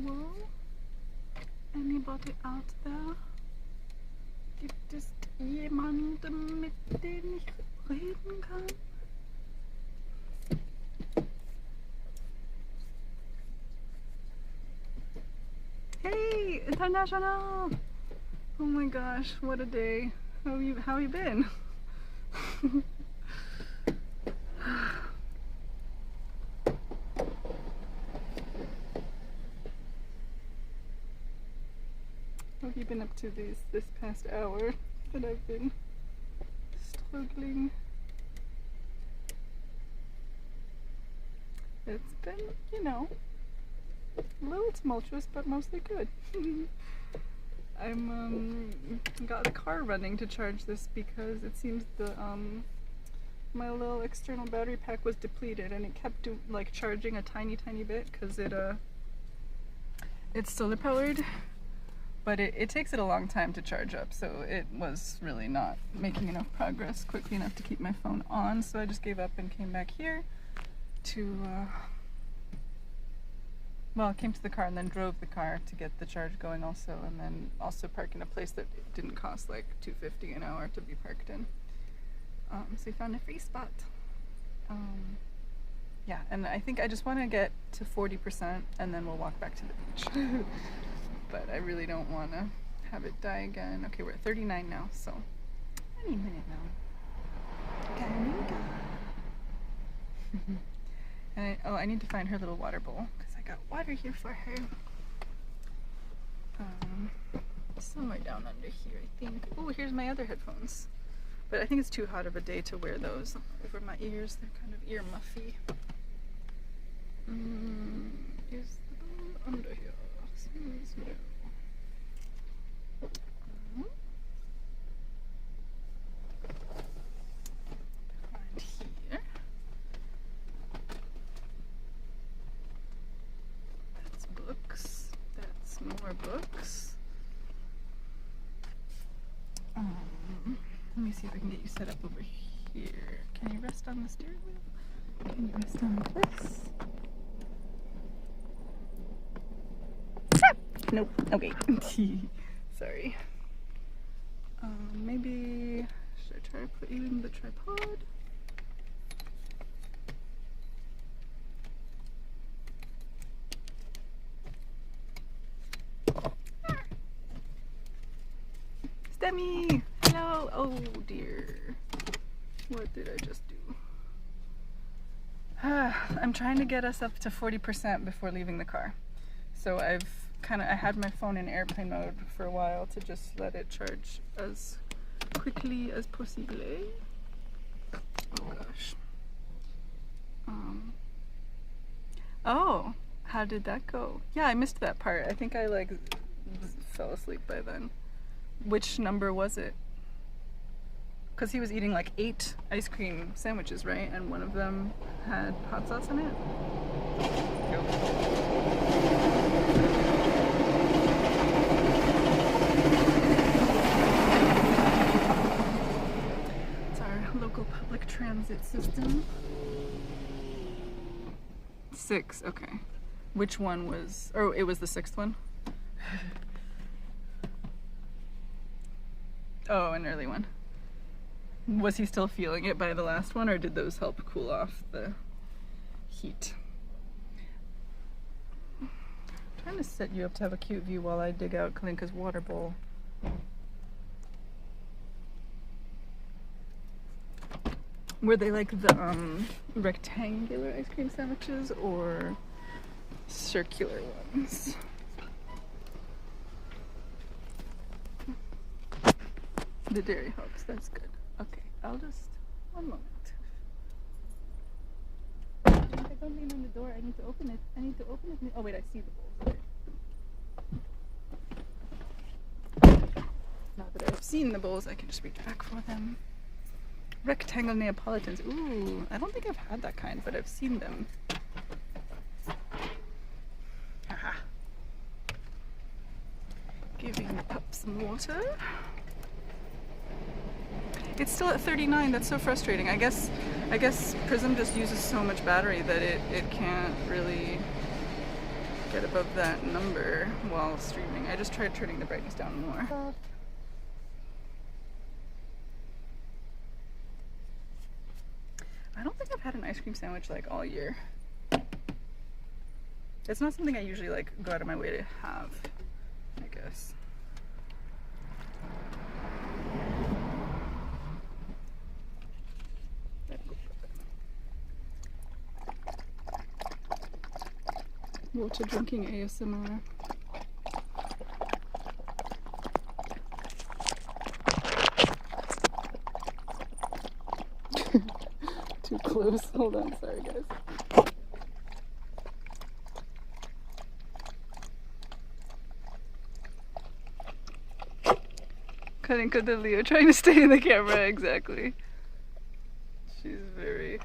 Hallo? Anybody out there? Gibt es jemanden, mit dem ich reden kann? Hey, international! Oh my gosh, what a day. How you been? What have you been up to this past hour that I've been struggling? It's been, you know, a little tumultuous, but mostly good. I'm got the car running to charge this because it seems the my little external battery pack was depleted, and it kept like charging a tiny bit because it's solar powered, but it takes it a long time to charge up, so it was really not making enough progress quickly enough to keep my phone on. So I just gave up and came back here to well, came to the car and then drove the car to get the charge going also, and then also parked in a place that didn't cost like $2.50 an hour to be parked in. So we found a free spot. Yeah, and I think I just want to get to 40% and then we'll walk back to the beach. But I really don't want to have it die again. Okay, we're at 39 now, so any minute now. And I need to find her little water bowl because I got water here for her. Somewhere down under here, I think. Oh, here's my other headphones. But I think it's too hot of a day to wear those over my ears. They're kind of ear muffy. Is the bowl under here? Seems no. Find here. That's books. That's more books. Let me see if I can get you set up over here. Can you rest on the steering wheel? Can you rest on this? Nope. Okay. Sorry. Maybe should I try to put you in the tripod? Stemmy! Hello! Oh dear. What did I just do? I'm trying to get us up to 40% before leaving the car. So I had my phone in airplane mode for a while to just let it charge as quickly as possible. Oh gosh. Oh, how did that go? Yeah, I missed that part. I think I like fell asleep by then. Which number was it? Because he was eating like 8 ice cream sandwiches, right? And one of them had hot sauce in it. It's our local public transit system. 6, okay. Which one was, oh, it was the 6th one? Oh, an early one. Was he still feeling it by the last one, or did those help cool off the heat? I'm trying to set you up to have a cute view while I dig out Kalinka's water bowl. Were they like the rectangular ice cream sandwiches or circular ones? The dairy hops, that's good. Okay, I'll just, one moment. I don't lean on the door, I need to open it. Oh wait, I see the bowls. Okay. Now that I've seen the bowls, I can just reach back for them. Rectangle Neapolitans. Ooh, I don't think I've had that kind, but I've seen them. Haha. Giving the pup some water. It's still at 39. That's so frustrating. I guess Prism just uses so much battery that it can't really get above that number while streaming. I just tried turning the brightness down more. I don't think I've had an ice cream sandwich like all year. It's not something I usually like go out of my way to have, I guess. Water drinking ASMR. Too close. Hold on, sorry guys. Karinka the Leo trying to stay in the camera, exactly. She's very...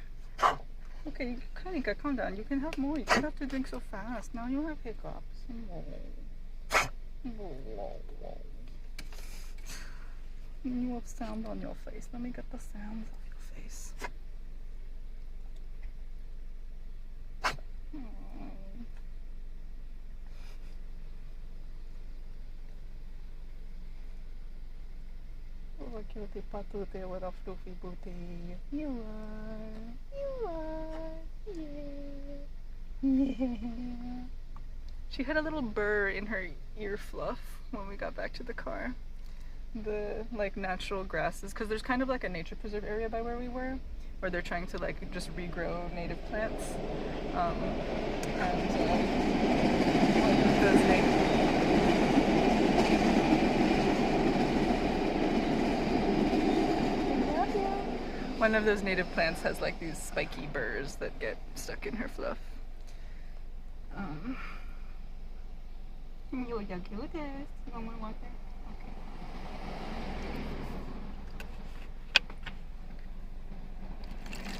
Okay, Karinka, calm down. You can have more. You don't have to drink so fast. Now you have hiccups. You have sound on your face. Let me get the sounds of your face. Oh, cutie patootie with a fluffy booty. You are. Yeah. She had a little burr in her ear fluff when we got back to the car. The like natural grasses, because there's kind of like a nature preserve area by where we were, where they're trying to like just regrow native plants. One of those native plants has like these spiky burrs that get stuck in her fluff. You want more water?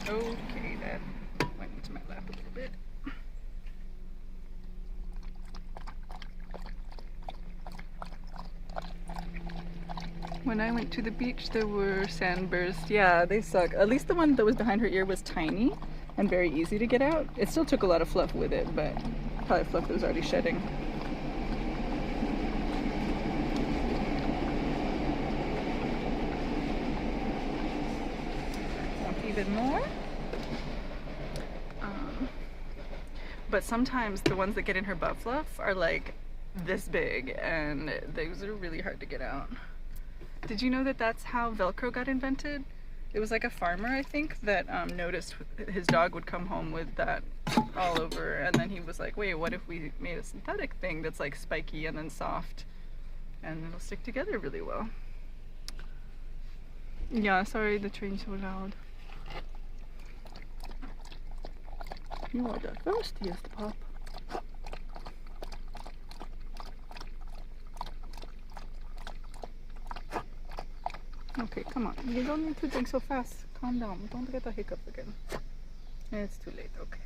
Okay, that went into my lap a little bit. When I went to the beach, there were sandburrs. Yeah, they suck. At least the one that was behind her ear was tiny and very easy to get out. It still took a lot of fluff with it, but probably fluff that was already shedding. Even more. But sometimes the ones that get in her butt fluff are like this big, and those are really hard to get out. Did you know that that's how Velcro got invented? It was like a farmer, I think, that noticed his dog would come home with that all over, and then he was like, wait, what if we made a synthetic thing that's like spiky and then soft, and it'll stick together really well. Yeah, sorry the train's so loud. You are the thirstiest pup. Okay, come on. You don't need to drink so fast. Calm down. Don't get a hiccup again. It's too late. Okay.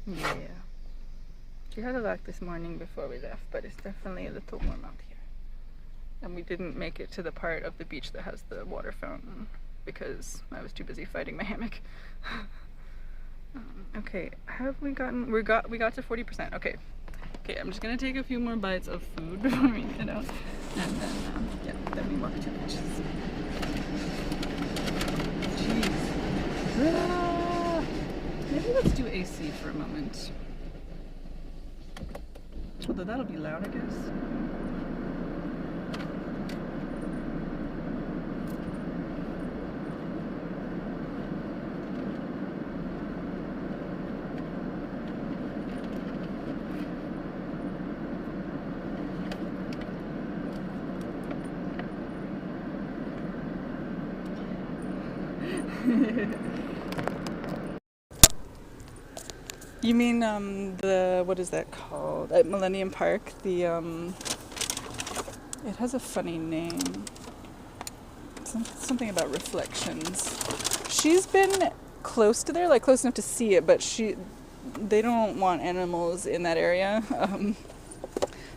Yeah. She had a lot this morning before we left, but it's definitely a little warm out here. And we didn't make it to the part of the beach that has the water fountain because I was too busy fighting my hammock. Okay, have we gotten, we got to 40%. Okay, I'm just gonna take a few more bites of food before we get out, and then, yeah, then we walk to the beaches. Jeez. Maybe let's do AC for a moment. Although that'll be loud, I guess. You mean the, what is that called? At Millennium Park, the it has a funny name. Something about reflections. She's been close to there, like close enough to see it, but they don't want animals in that area.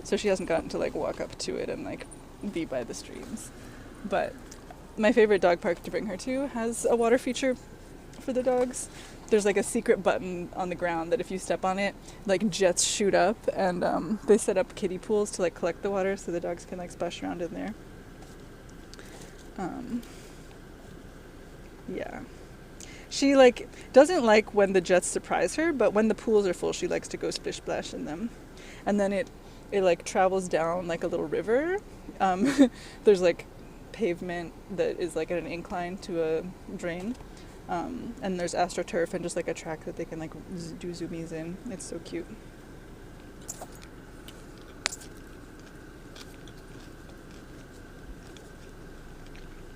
So she hasn't gotten to like walk up to it and like be by the streams. But my favorite dog park to bring her to has a water feature for the dogs. there's like a secret button on the ground that if you step on it, like jets shoot up, and they set up kiddie pools to like collect the water so the dogs can like splash around in there. Yeah. She like doesn't like when the jets surprise her, but when the pools are full, she likes to go splish splash in them. And then it like travels down like a little river. There's like pavement that is like at an incline to a drain. And there's astroturf and just like a track that they can like do zoomies in. It's so cute.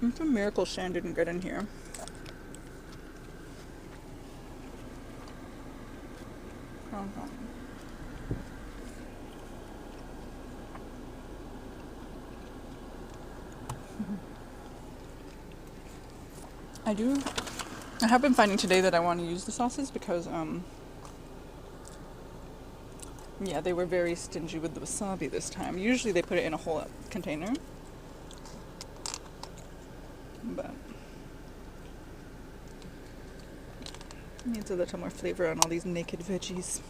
It's a miracle Shan didn't get in here. I have been finding today that I want to use the sauces because, yeah, they were very stingy with the wasabi this time. Usually they put it in a whole container. But it needs a little more flavor on all these naked veggies.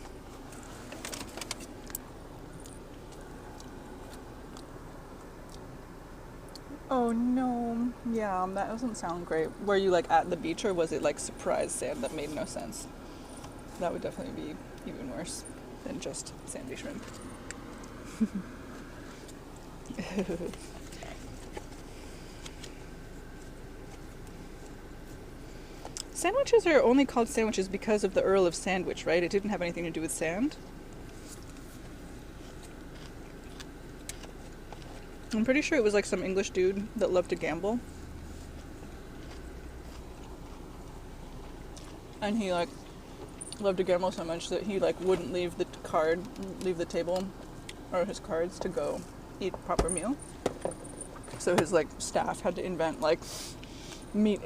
Oh no. Yeah, that doesn't sound great. Were you like at the beach or was it like surprise sand that made no sense? That would definitely be even worse than just sandy shrimp. Sandwiches are only called sandwiches because of the Earl of Sandwich, right? It didn't have anything to do with sand. I'm pretty sure it was like some English dude that loved to gamble. And he like loved to gamble so much that he like wouldn't leave the table or his cards to go eat a proper meal. So his like staff had to invent like meat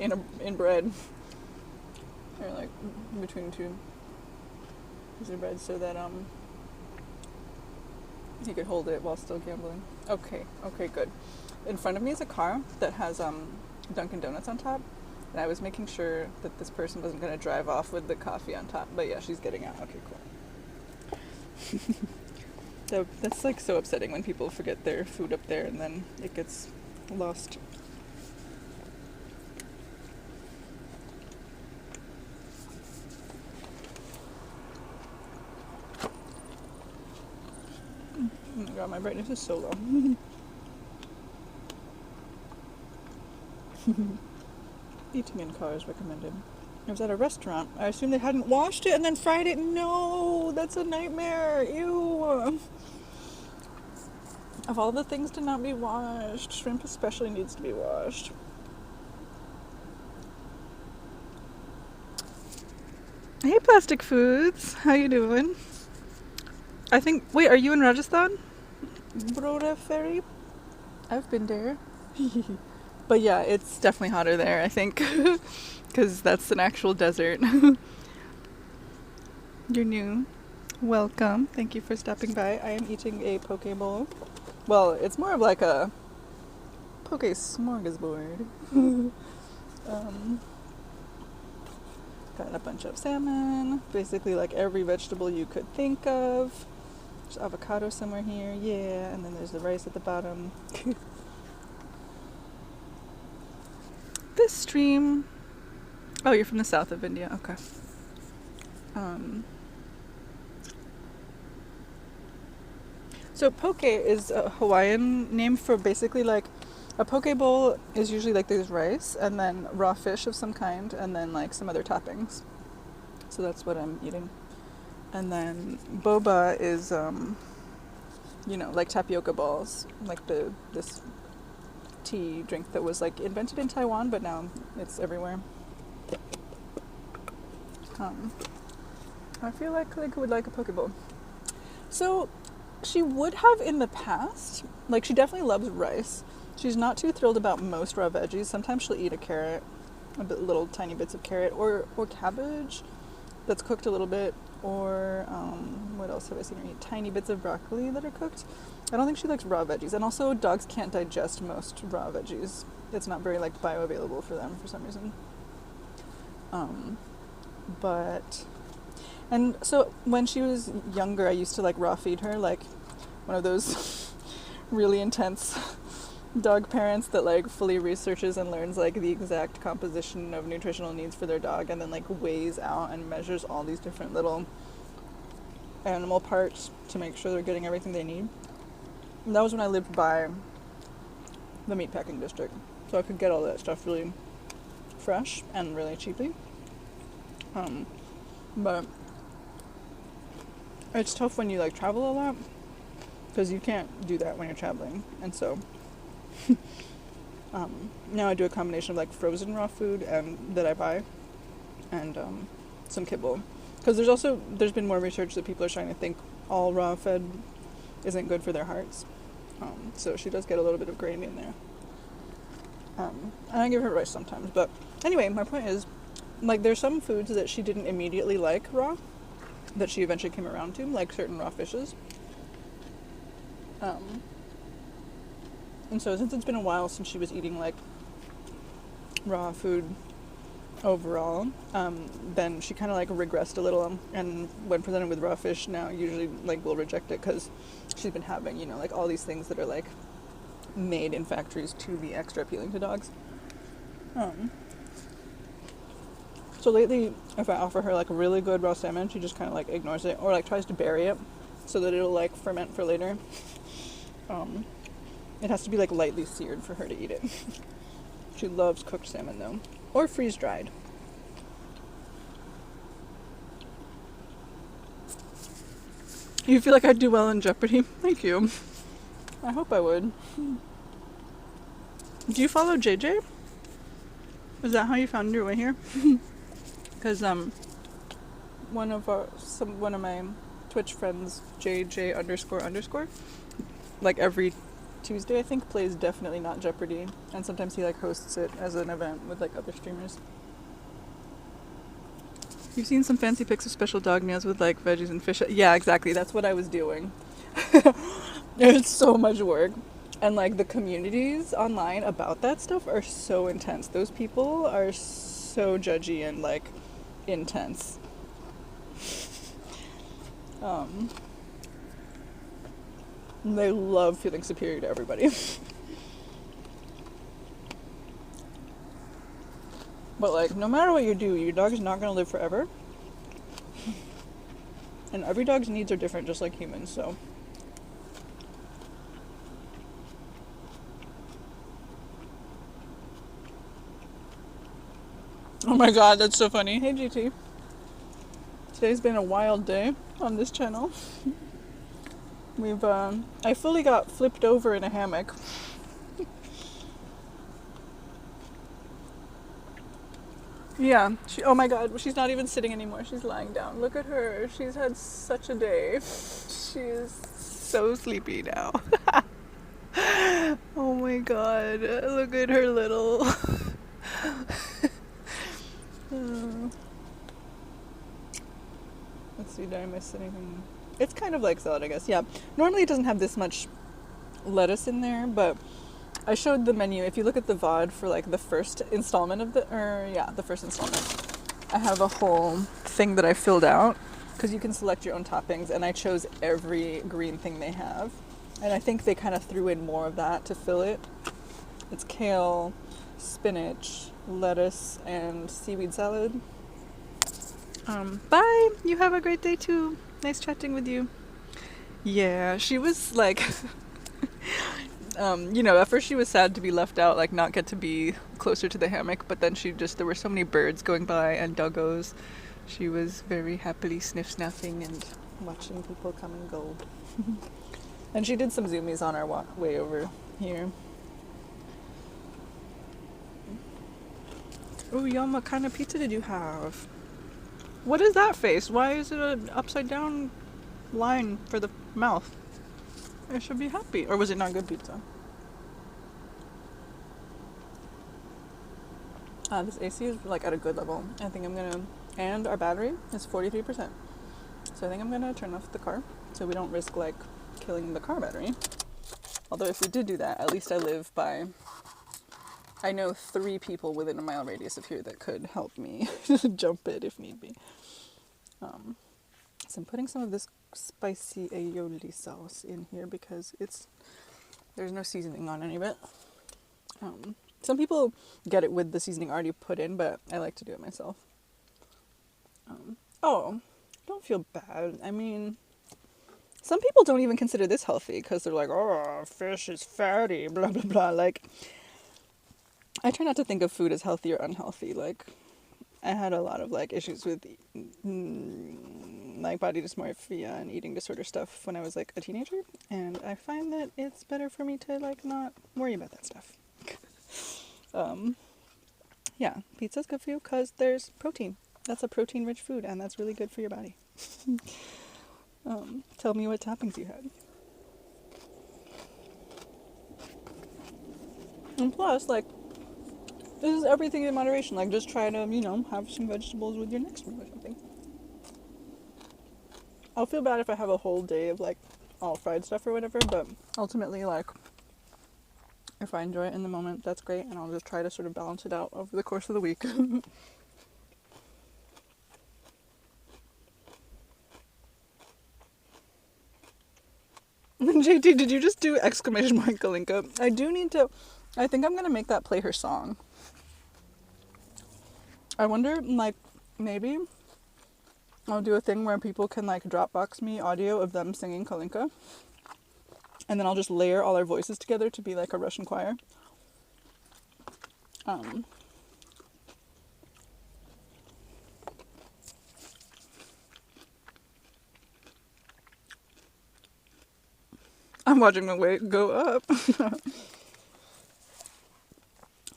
in bread, or like between two pieces of bread, so that he could hold it while still gambling. Okay, good. In front of me is a car that has Dunkin' Donuts on top, and I was making sure that this person wasn't going to drive off with the coffee on top, but yeah, she's getting out. Okay, cool. That's like so upsetting when people forget their food up there and then it gets lost. Oh my god, my brightness is so low. Eating in car is recommended. It was at a restaurant. I assumed they hadn't washed it and then fried it. No, that's a nightmare. Ew. Of all the things to not be washed, shrimp especially needs to be washed. Hey, Plastic Foods. How you doing? Wait, are you in Rajasthan? Broda Ferry? I've been there. But yeah, it's definitely hotter there, I think. Because that's an actual desert. You're new. Welcome. Thank you for stopping by. I am eating a poke bowl. Well, it's more of like a poke smorgasbord. Got a bunch of salmon. Basically like every vegetable you could think of. There's avocado somewhere here. Yeah, and then there's the rice at the bottom. This stream... Oh, you're from the south of India. Okay. So poke is a Hawaiian name for basically like a poke bowl is usually like there's rice and then raw fish of some kind and then like some other toppings. So that's what I'm eating. And then boba is like tapioca balls, like this tea drink that was like invented in Taiwan but now it's everywhere. I feel like Link would like a poke bowl. So she would have in the past. Like she definitely loves rice. She's not too thrilled about most raw veggies. Sometimes she'll eat a carrot, little tiny bits of carrot, or cabbage that's cooked a little bit, or what else have I seen her eat? Tiny bits of broccoli that are cooked. I don't think she likes raw veggies. And also dogs can't digest most raw veggies. It's not very like bioavailable for them for some reason. But, and so when she was younger, I used to like raw feed her, like one of those really intense dog parents that like fully researches and learns like the exact composition of nutritional needs for their dog, and then like weighs out and measures all these different little animal parts to make sure they're getting everything they need. And that was when I lived by the meatpacking district, so I could get all that stuff really fresh and really cheaply. But it's tough when you like travel a lot, because you can't do that when you're traveling. And so now I do a combination of like frozen raw food and that I buy, and some kibble, because there's been more research that people are trying to think all raw fed isn't good for their hearts. So she does get a little bit of grain in there, and I give her rice sometimes. But anyway, my point is, like, there's some foods that she didn't immediately like raw that she eventually came around to, like certain raw fishes. And so since it's been a while since she was eating like raw food overall, then she kind of like regressed a little, and when presented with raw fish now usually like will reject it, because she's been having, you know, like all these things that are like made in factories to be extra appealing to dogs. So lately, if I offer her like a really good raw salmon, she just kind of like ignores it, or like tries to bury it so that it'll like ferment for later. It has to be like lightly seared for her to eat it. She loves cooked salmon though, or freeze dried. You feel like I'd do well in Jeopardy? Thank you. I hope I would. Do you follow JJ? Is that how you found your way here? Because one of my Twitch friends, JJ__, like every Tuesday I think, plays Definitely Not Jeopardy, and sometimes he like hosts it as an event with like other streamers. You've seen some fancy pics of special dog meals with like veggies and fish. Yeah, exactly. That's what I was doing. It's so much work. And like the communities online about that stuff are so intense. Those people are so judgy and like intense. They love feeling superior to everybody. But like, no matter what you do, your dog is not going to live forever. And every dog's needs are different, just like humans, so. Oh my god, that's so funny. Hey GT. Today's been a wild day on this channel. I fully got flipped over in a hammock. Yeah, oh my god, she's not even sitting anymore, she's lying down. Look at her, she's had such a day. She's so sleepy now. Oh my god, look at her little... Let's see, did I miss anything? It's kind of like salad, I guess. Yeah, normally it doesn't have this much lettuce in there, but I showed the menu. If you look at the VOD for like the first installment of the first installment, I have a whole thing that I filled out, because you can select your own toppings, and I chose every green thing they have, and I think they kind of threw in more of that to fill it. It's kale, spinach, lettuce, and seaweed salad. Bye! You have a great day too. Nice chatting with you. Yeah, she was like... you know, at first she was sad to be left out, like not get to be closer to the hammock, but then there were so many birds going by and doggos. She was very happily sniff-snapping and watching people come and go. And she did some zoomies on our way over here. Oh, Yum, what kind of pizza did you have? What is that face? Why is it an upside down line for the mouth? I should be happy. Or was it not good pizza? This AC is like at a good level. I think I'm gonna, and our battery is 43%. So I think I'm gonna turn off the car so we don't risk like killing the car battery. Although if we did do that, at least I live by I know 3 people within a mile radius of here that could help me jump it if need be. So I'm putting some of this spicy aioli sauce in here because there's no seasoning on any of it. Some people get it with the seasoning already put in, but I like to do it myself. Don't feel bad. I mean, some people don't even consider this healthy because they're like, oh, fish is fatty, blah, blah, blah. Like, I try not to think of food as healthy or unhealthy. Like, I had a lot of, like, issues with, like, body dysmorphia and eating disorder stuff when I was, like, a teenager. And I find that it's better for me to, like, not worry about that stuff. Yeah, pizza's good for you because there's protein. That's a protein-rich food, and that's really good for your body. Tell me what toppings you had. And plus, like, this is everything in moderation. Like, just try to, have some vegetables with your next meal or something. I'll feel bad if I have a whole day of, like, all fried stuff or whatever, but ultimately, like, if I enjoy it in the moment, that's great, and I'll just try to sort of balance it out over the course of the week. JT, did you just do exclamation mark Kalinka? I think I'm gonna make that play her song. I wonder, like, maybe I'll do a thing where people can, like, Dropbox me audio of them singing Kalinka. And then I'll just layer all our voices together to be like a Russian choir. I'm watching the weight go up.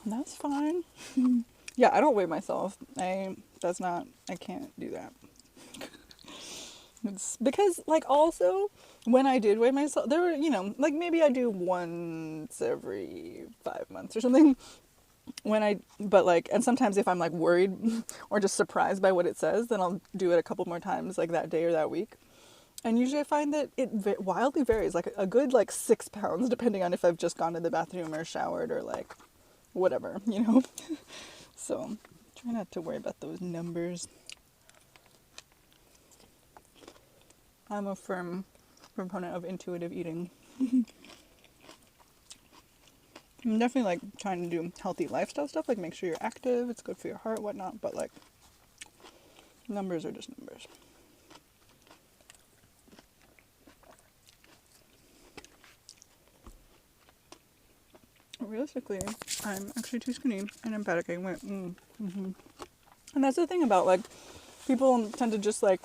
That's fine. Yeah, I don't weigh myself. I can't do that. It's because, like, also, when I did weigh myself, there were, like, maybe I do once every 5 months or something. But, like, and sometimes if I'm, like, worried or just surprised by what it says, then I'll do it a couple more times, like, that day or that week. And usually I find that it wildly varies, like, a good, like, 6 pounds, depending on if I've just gone to the bathroom or showered or, like, whatever, So, try not to worry about those numbers. I'm a firm proponent of intuitive eating. I'm definitely, like, trying to do healthy lifestyle stuff, like make sure you're active, it's good for your heart, whatnot, but, like, numbers are just numbers. Realistically, I'm actually too skinny and I'm panicking. And that's the thing about, like, people tend to just, like,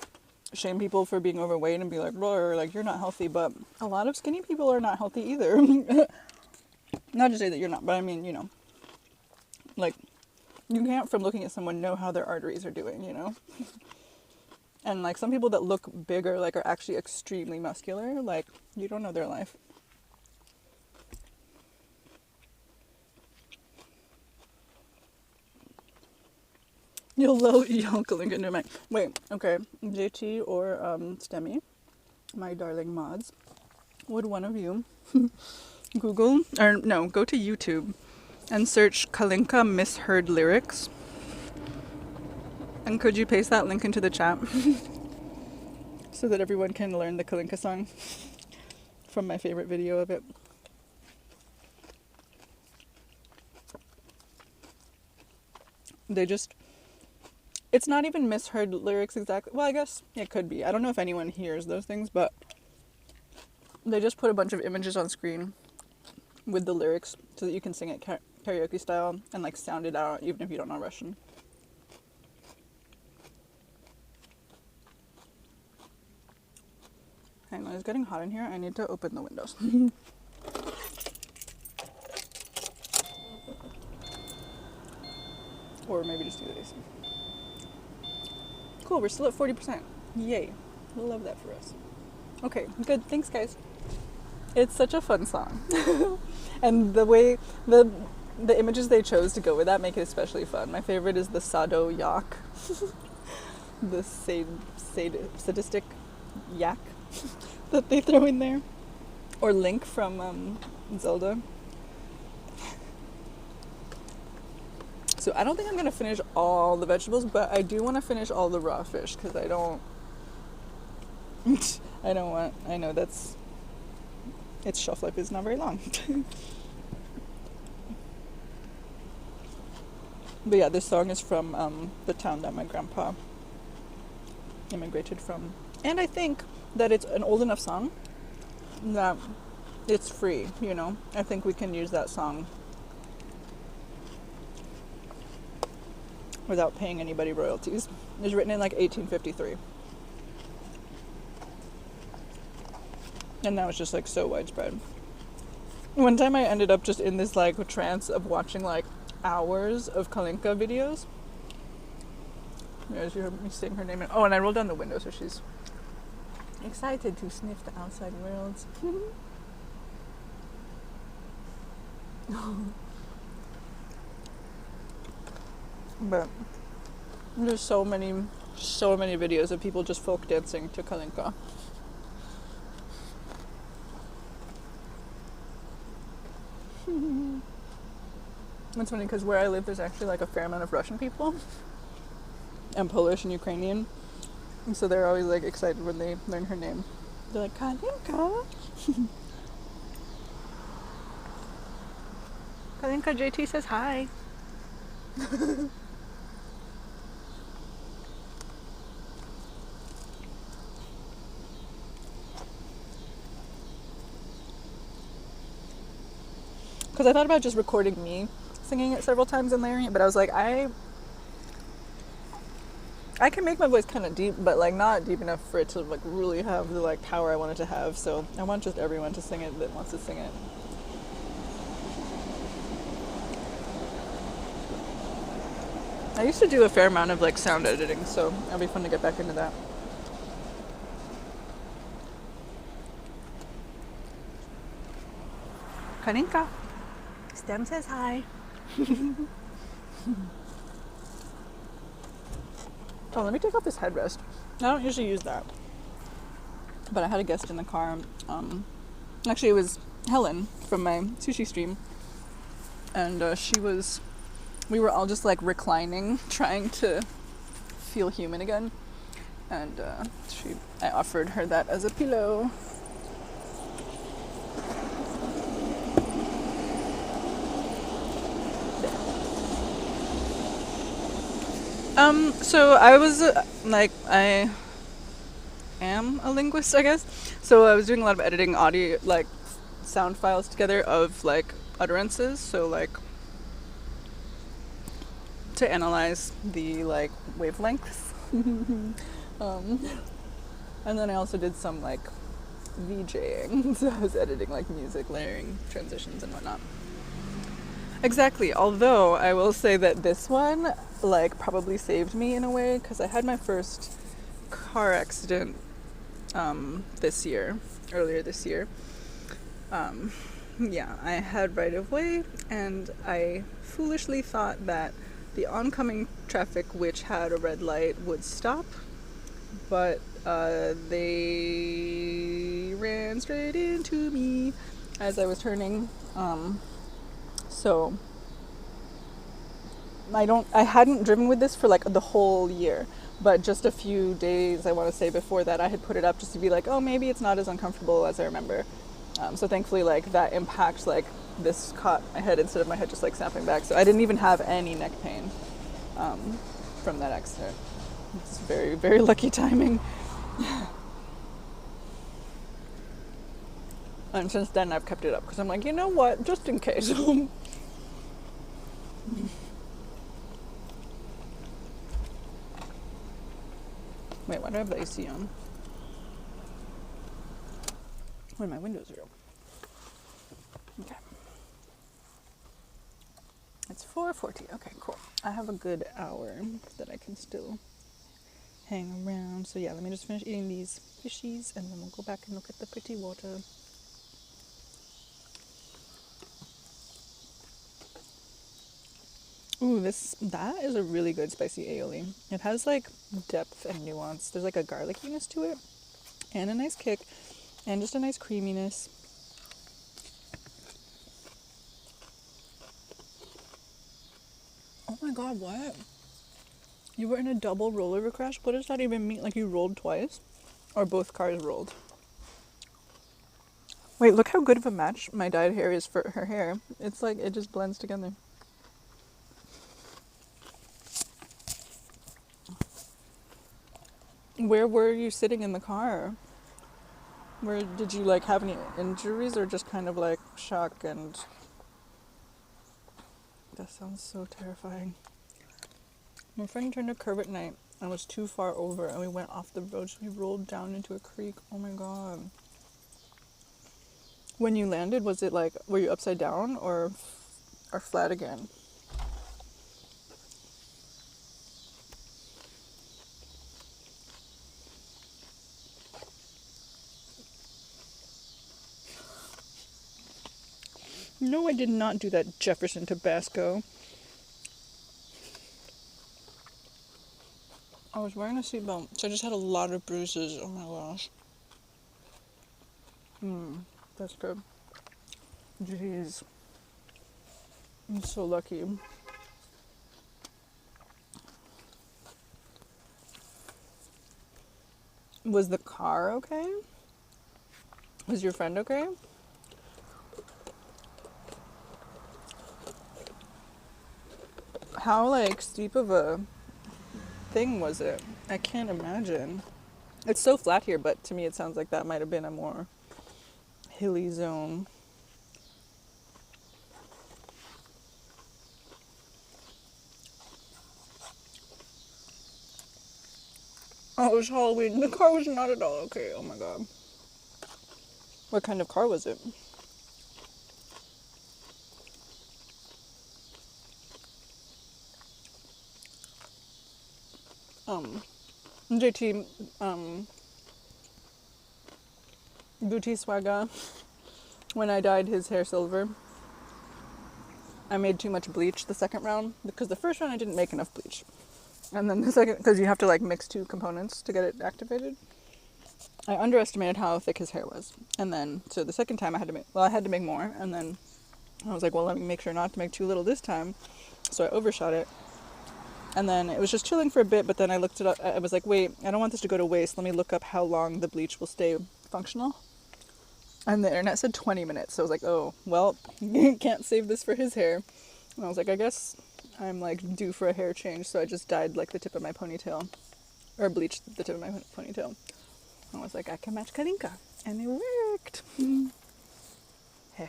shame people for being overweight and be like, blah, like, you're not healthy, but a lot of skinny people are not healthy either. Not to say that you're not, but I mean, like, you can't, from looking at someone, know how their arteries are doing, And, like, some people that look bigger, like, are actually extremely muscular, like, you don't know their life. You'll yell Kalinka into my... Wait, okay. JT or Stemmy, my darling mods, would one of you go to YouTube and search Kalinka misheard lyrics? And could you paste that link into the chat so that everyone can learn the Kalinka song from my favorite video of it? It's not even misheard lyrics exactly. Well, I guess it could be. I don't know if anyone hears those things, but they just put a bunch of images on screen with the lyrics so that you can sing it karaoke style and, like, sound it out even if you don't know Russian. Hang on, it's getting hot in here. I need to open the windows. Or maybe just do this. Cool, we're still at 40%. Yay. We'll love that for us. Okay, good. Thanks, guys. It's such a fun song. And the way, the images they chose to go with that make it especially fun. My favorite is the Sado yak. The sadistic yak that they throw in there. Or Link from Zelda. So I don't think I'm going to finish all the vegetables, but I do want to finish all the raw fish because I don't I know that's, its shelf life is not very long. But yeah, this song is from the town that my grandpa immigrated from. And I think that it's an old enough song that it's free, you know? I think we can use that song without paying anybody royalties. It was written in like 1853. And now it's just like so widespread. One time I ended up just in this like trance of watching like hours of Kalinka videos. As you heard me saying her name. Oh, and I rolled down the window so she's excited to sniff the outside worlds. But there's so many videos of people just folk dancing to Kalinka. It's funny because where I live there's actually like a fair amount of Russian people and Polish and Ukrainian, and so they're always like excited when they learn her name. They're like, Kalinka. Kalinka, JT says hi. Because I thought about just recording me singing it several times and layering it, but I was like, I can make my voice kind of deep, but like not deep enough for it to like really have the like power I want it to have. So I want just everyone to sing it that wants to sing it. I used to do a fair amount of like sound editing, so it'll be fun to get back into that. Karinka. Stem says hi. Oh, let me take off this headrest. I don't usually use that. But I had a guest in the car. Actually, it was Helen from my sushi stream. And we were all just like reclining, trying to feel human again. And I offered her that as a pillow. So I was I am a linguist, I guess. So I was doing a lot of editing audio, like sound files together of like utterances. So like to analyze the like wavelengths. And then I also did some like VJing. So I was editing like music, layering transitions and whatnot. Exactly. Although I will say that this one like probably saved me in a way because I had my first car accident earlier this year. Yeah, I had right of way and I foolishly thought that the oncoming traffic, which had a red light, would stop, but they ran straight into me as I was turning. So I hadn't driven with this for like the whole year, but just a few days, I want to say, before that, I had put it up just to be like, oh, maybe it's not as uncomfortable as I remember. So thankfully, like that impact, like this caught my head instead of my head just like snapping back. So I didn't even have any neck pain from that accident. It's very, very lucky timing. And since then, I've kept it up because I'm like, you know what, just in case. Wait, why do I have the AC on? When my windows are open. Okay. It's 4:40. Okay, cool. I have a good hour that I can still hang around. So yeah, let me just finish eating these fishies and then we'll go back and look at the pretty water. Ooh, that is a really good spicy aioli. It has like depth and nuance. There's like a garlickiness to it and a nice kick and just a nice creaminess. Oh my my god, what? You were in a double rollover crash? What does that even mean? Like you rolled twice? Or both cars rolled? Wait, look how good of a match my dyed hair is for her hair. It's like, it just blends together. Where were you sitting in the car? Where did you like have any injuries or just kind of like shock and... That sounds so terrifying. My friend turned a curve at night and was too far over and we went off the road, so we rolled down into a creek. Oh my god. When you landed, was it like, were you upside down or flat again? No, I did not do that, Jefferson Tabasco. I was wearing a seatbelt, so I just had a lot of bruises. Oh my gosh. That's good. Jeez. I'm so lucky. Was the car okay? Was your friend okay? How like steep of a thing was it? I can't imagine. It's so flat here, but to me it sounds like that might have been a more hilly zone. Oh, it was Halloween. The car was not at all okay. Oh my god. What kind of car was it? JT, Booty Swagga, when I dyed his hair silver, I made too much bleach the second round because the first round I didn't make enough bleach. And then the second, because you have to like mix two components to get it activated, I underestimated how thick his hair was. And then, so the second time I had to make more. And then I was like, well, let me make sure not to make too little this time. So I overshot it. And then it was just chilling for a bit, but then I looked it up. I was like, wait, I don't want this to go to waste. Let me look up how long the bleach will stay functional. And the internet said 20 minutes. So I was like, oh, well, can't save this for his hair. And I was like, I guess I'm like due for a hair change. So I just dyed like the tip of my ponytail. Or bleached the tip of my ponytail. I was like, I can match Karinka. And it worked. Heh.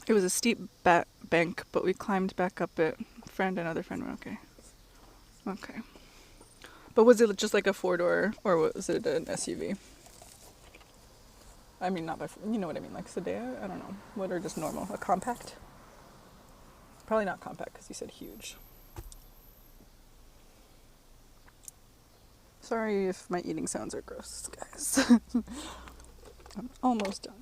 It was a steep bank, but we climbed back up it. Another friend were okay. Okay. But was it just like a 4-door or was it an SUV? I mean, not by, you know what I mean, like sedan? I don't know. What are just normal? A compact? Probably not compact because you said huge. Sorry if my eating sounds are gross, guys. I'm almost done.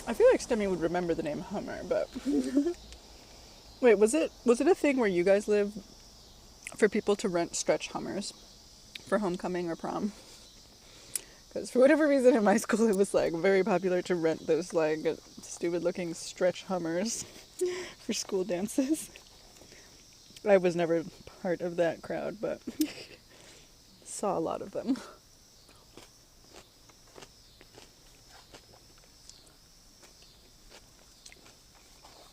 I feel like Stemmie would remember the name Hummer, but... Wait, was it a thing where you guys live for people to rent stretch Hummers for homecoming or prom? Because for whatever reason in my school it was like very popular to rent those like stupid looking stretch Hummers for school dances. I was never part of that crowd, but saw a lot of them.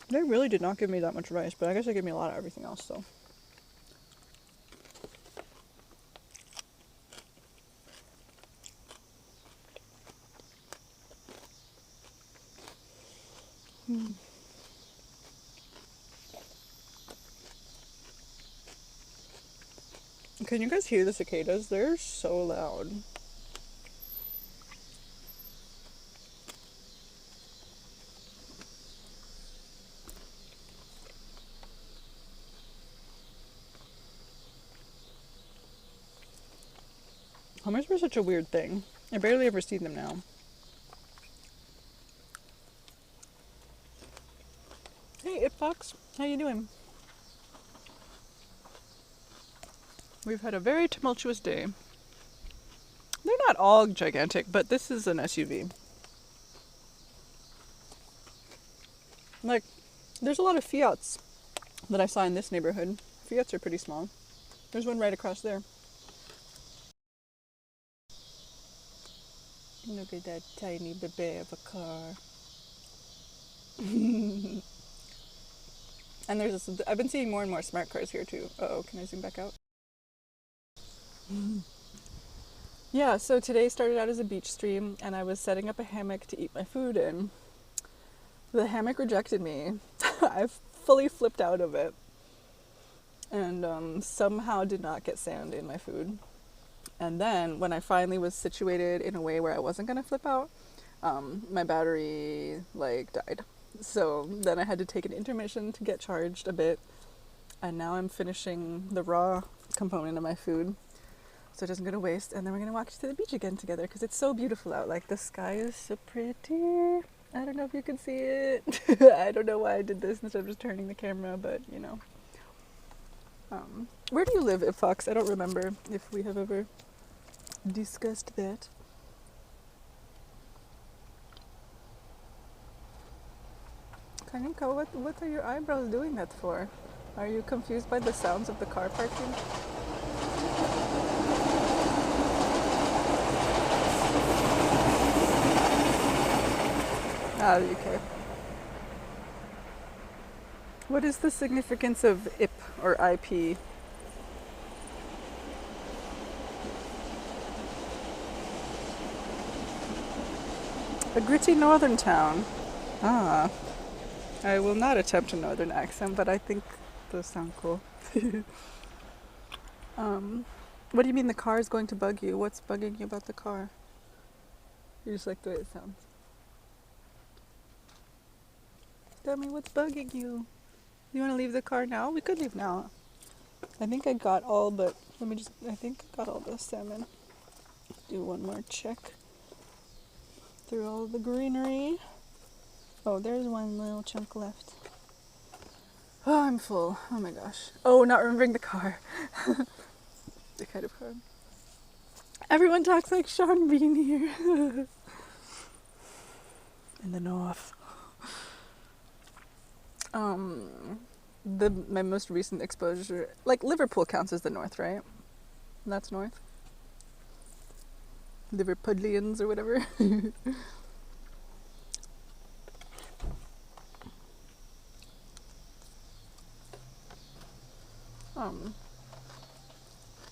They really did not give me that much rice, but I guess they gave me a lot of everything else, so. Can you guys hear the cicadas? They're so loud. Hummers were such a weird thing. I barely ever see them now. Hey, It Fox. How you doing? We've had a very tumultuous day. They're not all gigantic, but this is an SUV. Like, there's a lot of Fiats that I saw in this neighborhood. Fiats are pretty small. There's one right across there. Look at that tiny baby of a car. And there's this, I've been seeing more and more smart cars here too. Uh-oh, can I zoom back out? Yeah, so today started out as a beach stream and I was setting up a hammock to eat my food in. The hammock rejected me. I fully flipped out of it. And somehow did not get sand in my food. And then when I finally was situated in a way where I wasn't gonna flip out, my battery died. So then I had to take an intermission to get charged a bit. And now I'm finishing the raw component of my food so it doesn't go to waste. And then we're gonna walk to the beach again together because it's so beautiful out. Like the sky is so pretty. I don't know if you can see it. I don't know why I did this instead of just turning the camera, but you know. Where do you live, Fox? I don't remember if we have ever discussed that. Kanika, what are your eyebrows doing that for? Are you confused by the sounds of the car parking? Ah, okay. What is the significance of IP or IP? A gritty northern town. Ah. I will not attempt a northern accent, but I think those sound cool. What do you mean the car is going to bug you? What's bugging you about the car? You just like the way it sounds. Tell me what's bugging you. You want to leave the car now? We could leave now. I think I got all but, I think I got all the salmon. Do one more check through all the greenery. Oh, there's one little chunk left. Oh, I'm full. Oh my gosh. Oh, not remembering the car. The kind of car. Everyone talks like Sean Bean here. In the north. My most recent exposure, like Liverpool counts as the north, right? That's north. Liverpudlians or whatever.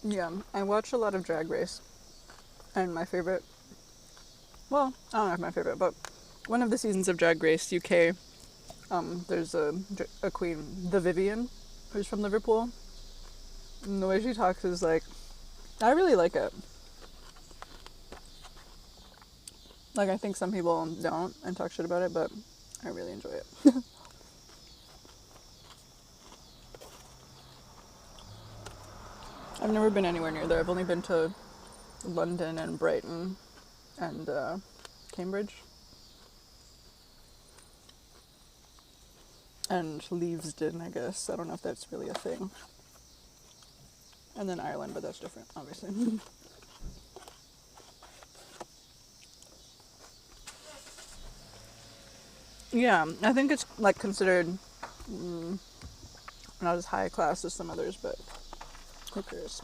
Yeah, I watch a lot of Drag Race, and my favorite, well, I don't know if my favorite, but one of the seasons of Drag Race UK, there's a queen, the Vivian, who's from Liverpool, and the way she talks is like, I really like it. Like, I think some people don't and talk shit about it, but I really enjoy it. I've never been anywhere near there. I've only been to London and Brighton and Cambridge. And Leavesden, I guess. I don't know if that's really a thing. And then Ireland, but that's different, obviously. Yeah, I think it's like considered not as high class as some others, but who cares?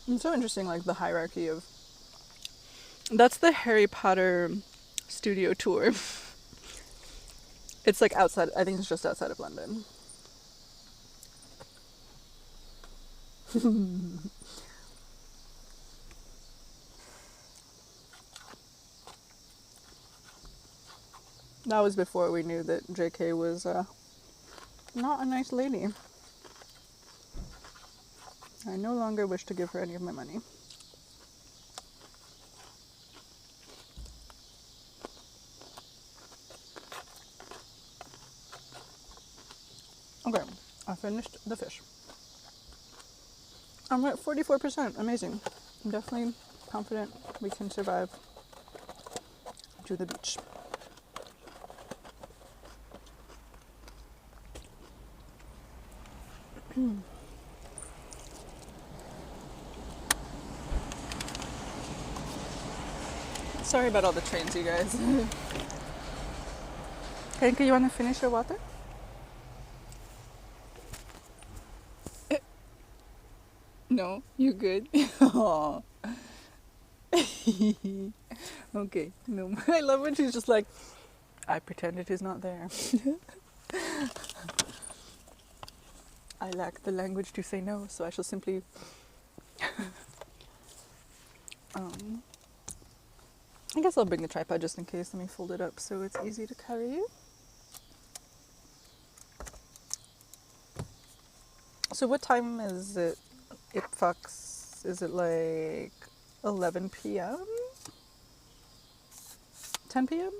It's so interesting, like the hierarchy of. That's the Harry Potter studio tour. It's like outside. I think it's just outside of London. That was before we knew that JK was not a nice lady. I no longer wish to give her any of my money. Okay, I finished the fish. I'm at 44%. Amazing. I'm definitely confident we can survive to the beach. Sorry about all the trains, you guys. Henke, you want to finish your water? No, you good? Aw. Okay, no. I love when she's just like, I pretend it is not there. I lack the language to say no, so I shall simply I guess I'll bring the tripod just in case. Let me fold it up so it's easy to carry. So what time is it? It fucks. Is it like 11 p.m.? 10 p.m.?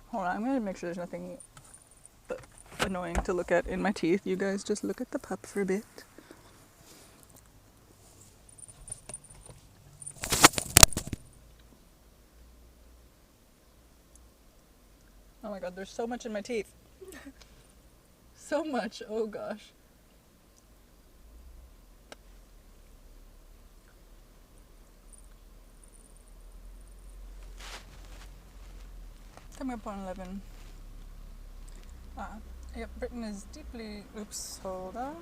Hold on, I'm gonna make sure there's nothing annoying to look at in my teeth. You guys just look at the pup for a bit. Oh my god, there's so much in my teeth. So much, oh gosh. Coming up on 11. Yep, Britain is deeply, oops, hold on.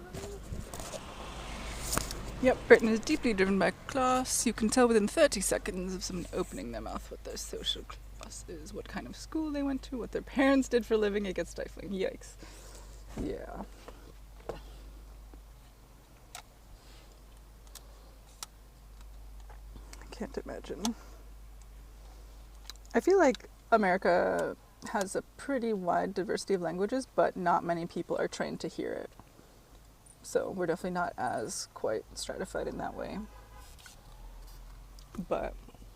Yep, Britain is deeply driven by class. You can tell within 30 seconds of someone opening their mouth what their social class is, what kind of school they went to, what their parents did for a living. It gets stifling. Yikes. Yeah. I can't imagine. I feel like America has a pretty wide diversity of languages, but not many people are trained to hear it. So we're definitely not as quite stratified in that way. But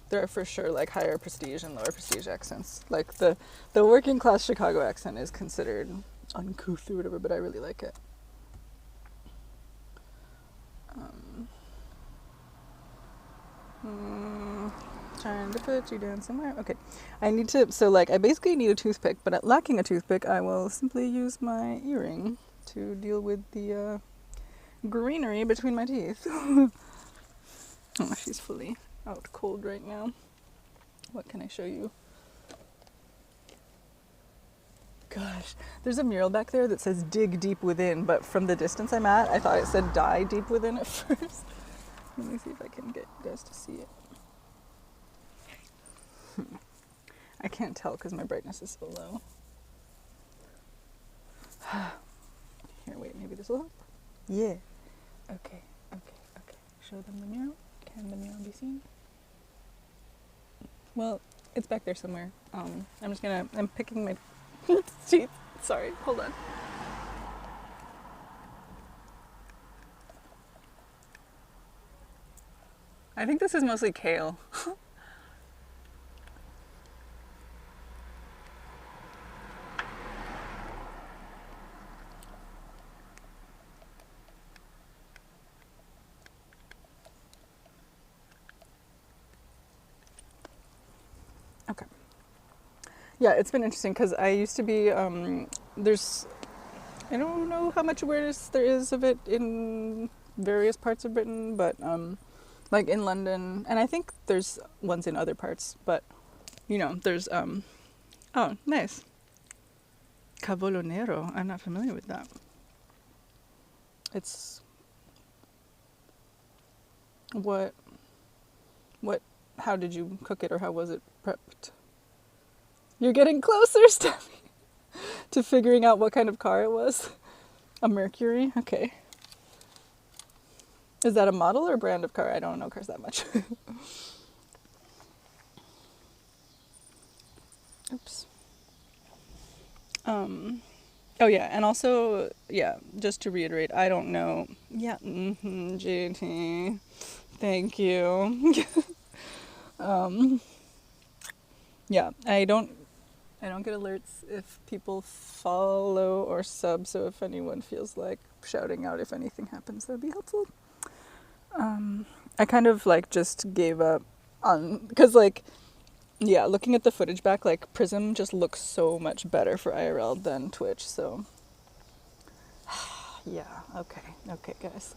there are for sure like higher prestige and lower prestige accents. Like the working class Chicago accent is considered uncouth or whatever, but I really like it. Trying to put you down somewhere. Okay. I need to, so like I basically need a toothpick, but lacking a toothpick, I will simply use my earring to deal with the greenery between my teeth. Oh, she's fully out cold right now. What can I show you? Gosh, there's a mural back there that says dig deep within, but from the distance I'm at, I thought it said die deep within at first. Let me see if I can get you guys to see it. I can't tell because my brightness is so low. Here, wait, maybe this will help. Yeah. Okay. Show them the mural. Can the mural be seen? Well, it's back there somewhere. I'm picking my teeth. Sorry, hold on. I think this is mostly kale. Okay. Yeah, it's been interesting because I used to be, I don't know how much awareness there is of it in various parts of Britain, but like in London, and I think there's ones in other parts, but there's, oh, nice. Cavolo Nero, I'm not familiar with that. It's, how did you cook it or how was it prepped? You're getting closer, Steffi, to figuring out what kind of car it was. A Mercury? Okay. Is that a model or brand of car? I don't know cars that much. Oops. Oh yeah, and also, yeah, just to reiterate, I don't know. Yeah, JT. Thank you. Yeah, I don't get alerts if people follow or sub, so if anyone feels like shouting out if anything happens, that'd be helpful. I kind of like just gave up on, because like, yeah, looking at the footage back, like Prism just looks so much better for IRL than Twitch, so yeah, okay guys.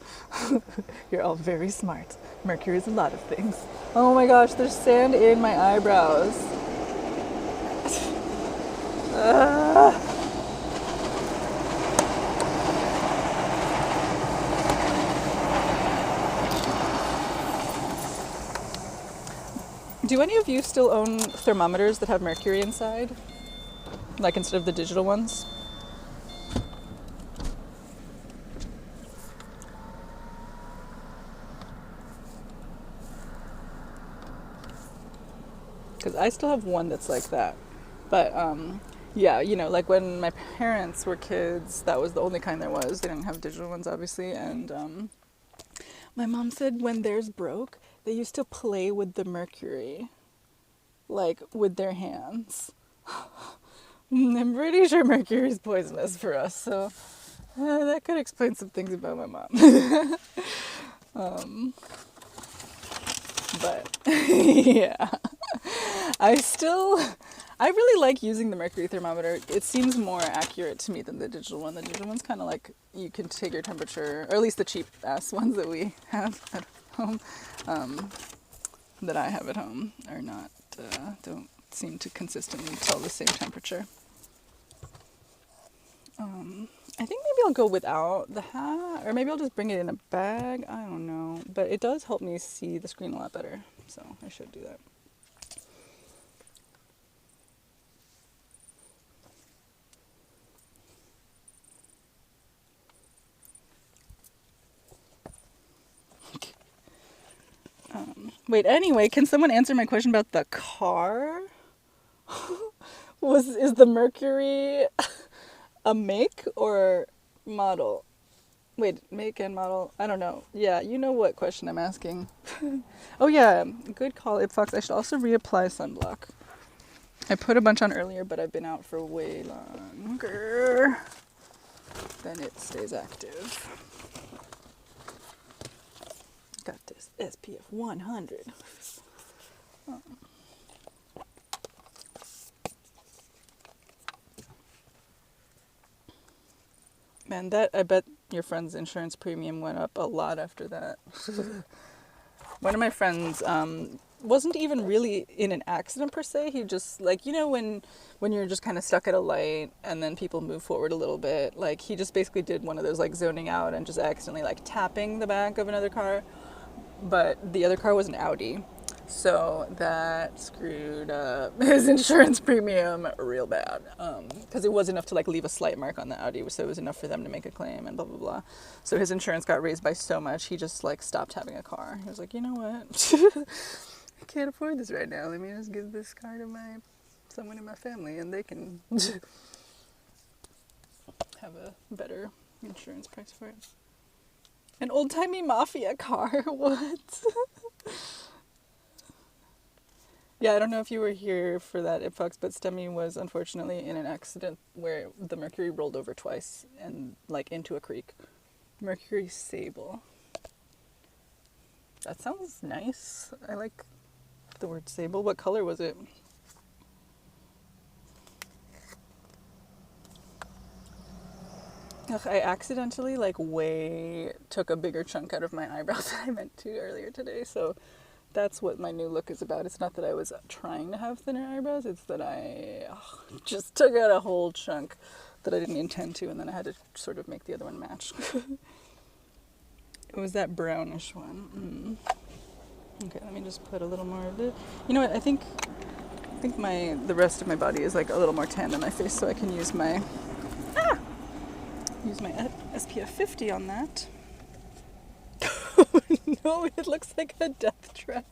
You're all very smart. Mercury is a lot of things. Oh my gosh, there's sand in my eyebrows. Do any of you still own thermometers that have mercury inside? Like instead of the digital ones? Because I still have one that's like that. But yeah, you know, like when my parents were kids, that was the only kind there was. They didn't have digital ones, obviously. And my mom said when theirs broke, they used to play with the mercury, like with their hands. I'm pretty sure mercury is poisonous for us, so that could explain some things about my mom. But yeah, I really like using the mercury thermometer. It seems more accurate to me than the digital one. The digital one's kind of like you can take your temperature, or at least the cheap ass ones that we have at home, that I have at home, are not, don't seem to consistently tell the same temperature. I think maybe I'll go without the hat, or maybe I'll just bring it in a bag. I don't know, but it does help me see the screen a lot better, so I should do that. Wait, anyway, can someone answer my question about the car? Is the Mercury a make or model? Wait, make and model? I don't know. Yeah, you know what question I'm asking. Oh yeah, good call, Ipfox. I should also reapply sunblock. I put a bunch on earlier, but I've been out for way longer than it stays active. Got this SPF 100. Oh. Man, I bet your friend's insurance premium went up a lot after that. One of my friends wasn't even really in an accident per se. He just, like, you know, when you're just kind of stuck at a light and then people move forward a little bit, like he just basically did one of those like zoning out and just accidentally like tapping the back of another car. But the other car was an Audi, so that screwed up his insurance premium real bad, because it was enough to like leave a slight mark on the Audi, so it was enough for them to make a claim and blah blah blah. So his insurance got raised by so much, he just like stopped having a car. He was like, you know what, I can't afford this right now, let me just give this car to someone in my family and they can have a better insurance price for it. An old-timey mafia car, what? Yeah, I don't know if you were here for that, Ipfox, but Stemmy was unfortunately in an accident where the Mercury rolled over twice and, like, into a creek. Mercury Sable. That sounds nice. I like the word sable. What color was it? Ugh, I accidentally, like, took a bigger chunk out of my eyebrow than I meant to earlier today, so that's what my new look is about. It's not that I was trying to have thinner eyebrows, it's that I just took out a whole chunk that I didn't intend to, and then I had to sort of make the other one match. It was that brownish one. Okay, let me just put a little more of it. You know what, I think the rest of my body is, like, a little more tan than my face, so I can use my SPF 50 on that. No, it looks like a death trap.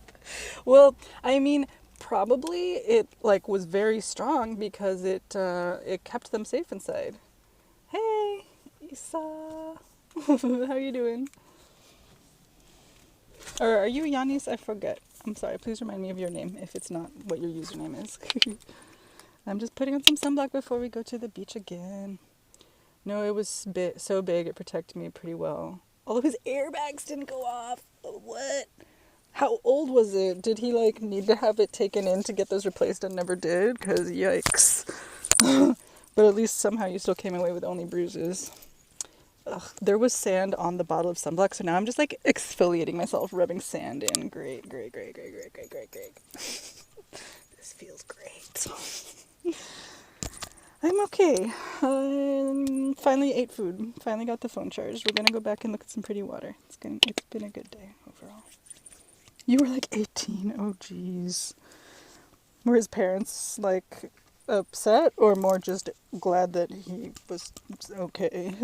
Well, I mean, probably it like was very strong because it kept them safe inside. Hey, Isa. How you doing? Or are you Yanis? I forget. I'm sorry. Please remind me of your name if it's not what your username is. I'm just putting on some sunblock before we go to the beach again. No, it was so big it protected me pretty well. Although his airbags didn't go off. What? How old was it? Did he like need to have it taken in to get those replaced and never did? Because yikes. But at least somehow you still came away with only bruises. Ugh, there was sand on the bottle of sunblock, so now I'm just like exfoliating myself, rubbing sand in. Great. This feels great. I'm okay. I finally ate food. Finally got the phone charged. We're gonna go back and look at some pretty water. It's been a good day overall. You were like 18. Oh geez. Were his parents like upset or more just glad that he was okay?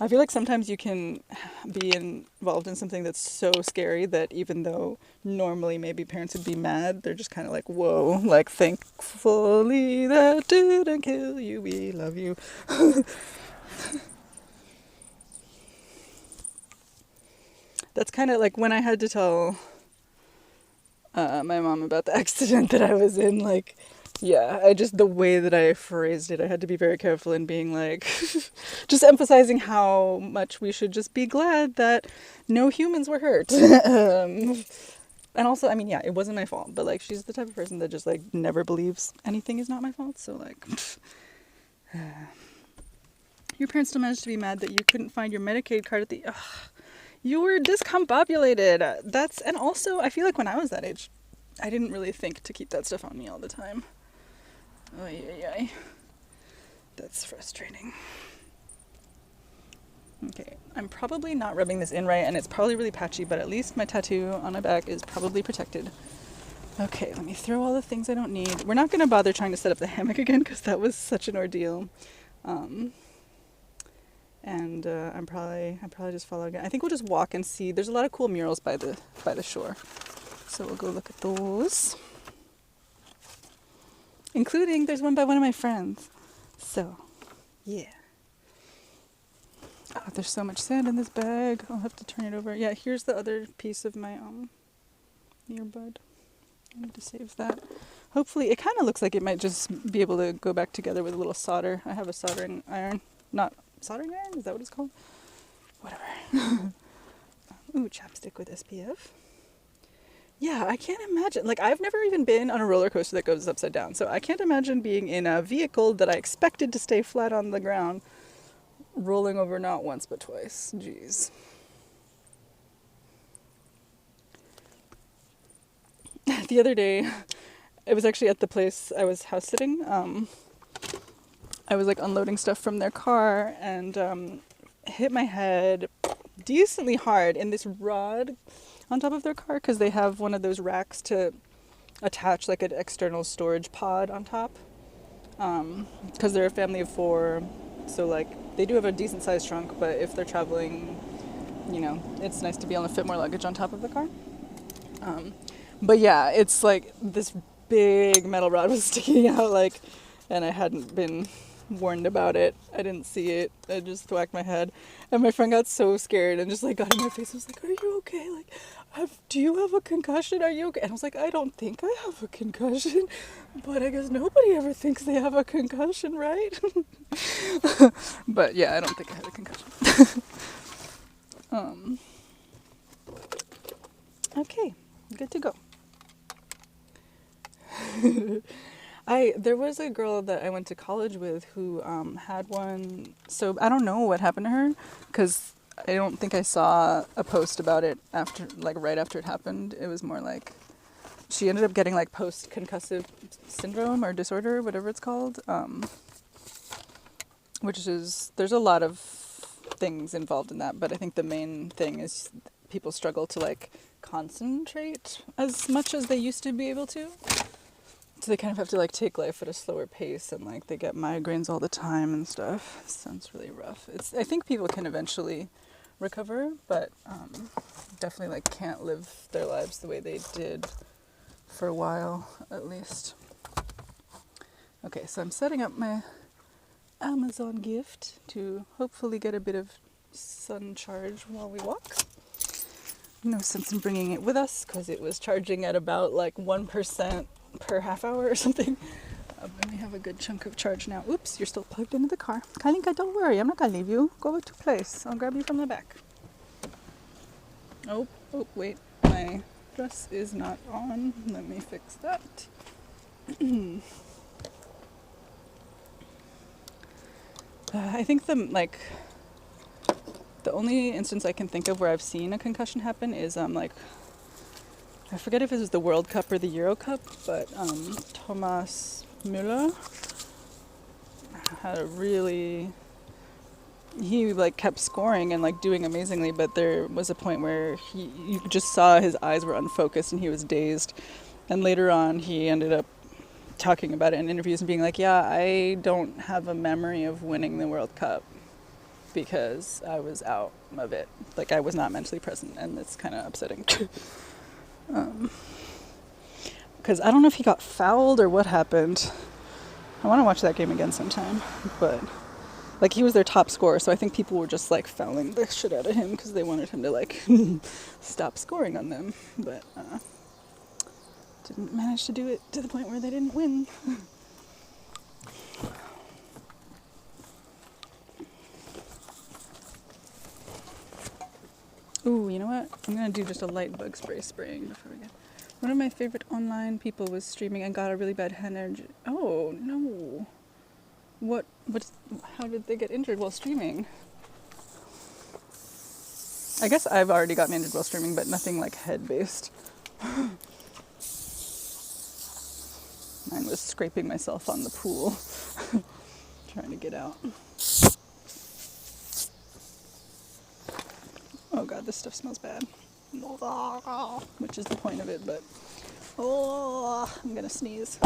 I feel like sometimes you can be involved in something that's so scary that even though normally maybe parents would be mad, they're just kind of like, whoa, like, thankfully that didn't kill you, we love you. That's kind of like when I had to tell my mom about the accident that I was in, like, yeah, the way that I phrased it, I had to be very careful in being like, just emphasizing how much we should just be glad that no humans were hurt. And also, I mean, yeah, it wasn't my fault, but like, she's the type of person that just like never believes anything is not my fault. So like, your parents still managed to be mad that you couldn't find your Medicaid card at the, you were discombobulated. And also, I feel like when I was that age, I didn't really think to keep that stuff on me all the time. Oy. That's frustrating. Okay, I'm probably not rubbing this in right, and it's probably really patchy, but at least my tattoo on my back is probably protected. Okay, let me throw all the things I don't need. We're not going to bother trying to set up the hammock again, because that was such an ordeal. I'm probably just follow again. I think we'll just walk and see. There's a lot of cool murals by the shore, so we'll go look at those. Including, there's one by one of my friends. So, yeah. Oh, there's so much sand in this bag. I'll have to turn it over. Yeah, here's the other piece of my earbud. I need to save that. Hopefully, it kind of looks like it might just be able to go back together with a little solder. I have a soldering iron. Not soldering iron? Is that what it's called? Whatever. Ooh, chapstick with SPF. Yeah, I can't imagine. Like, I've never even been on a roller coaster that goes upside down, so I can't imagine being in a vehicle that I expected to stay flat on the ground, rolling over not once but twice. Jeez. The other day, it was actually at the place I was house sitting. I was like unloading stuff from their car and hit my head decently hard in this rod on top of their car, because they have one of those racks to attach like an external storage pod on top, because they're a family of 4, so like they do have a decent sized trunk, but if they're traveling, you know, it's nice to be able to fit more luggage on top of the car. But yeah, it's like this big metal rod was sticking out, like, and I hadn't been warned about it. I didn't see it. I just thwacked my head, and my friend got so scared and just like got in my face. I was like, "Are you okay? Like, do you have a concussion? Are you okay?" And I was like, "I don't think I have a concussion, but I guess nobody ever thinks they have a concussion, right?" But yeah, I don't think I had a concussion. Okay, good to go. There was a girl that I went to college with who had one. So I don't know what happened to her, because I don't think I saw a post about it after, like right after it happened. It was more like she ended up getting like post-concussive syndrome or disorder, whatever it's called, which is, there's a lot of things involved in that, but I think the main thing is people struggle to like concentrate as much as they used to be able to. So they kind of have to like take life at a slower pace, and like they get migraines all the time and stuff. It sounds really rough. I think people can eventually recover, but definitely like can't live their lives the way they did for a while, at least. Okay, so I'm setting up my Amazon gift to hopefully get a bit of sun charge while we walk. No sense in bringing it with us, because it was charging at about like 1% per half hour or something. And we have a good chunk of charge now. Oops, you're still plugged into the car. Kalinka, don't worry, I'm not gonna leave you. Go to place. I'll grab you from the back. Oh, wait. My dress is not on. Let me fix that. I think the only instance I can think of where I've seen a concussion happen is I forget if it was the World Cup or the Euro Cup, but Thomas Müller had he kept scoring and doing amazingly, but there was a point where you just saw his eyes were unfocused and he was dazed. And later on he ended up talking about it in interviews and being like, yeah, I don't have a memory of winning the World Cup because I was out of it. I was not mentally present, and it's kind of upsetting. Because I don't know if he got fouled or what happened. I want to watch that game again sometime, but he was their top scorer, so I think people were just fouling the shit out of him because they wanted him to stop scoring on them, but didn't manage to do it to the point where they didn't win. Ooh, you know what? I'm gonna do just a light bug spraying before we get. One of my favorite online people was streaming and got a really bad head injury. Oh no! How did they get injured while streaming? I guess I've already gotten injured while streaming, but nothing head-based. Mine was scraping myself on the pool, trying to get out. Oh god, this stuff smells bad. Which is the point of it, but I'm gonna sneeze.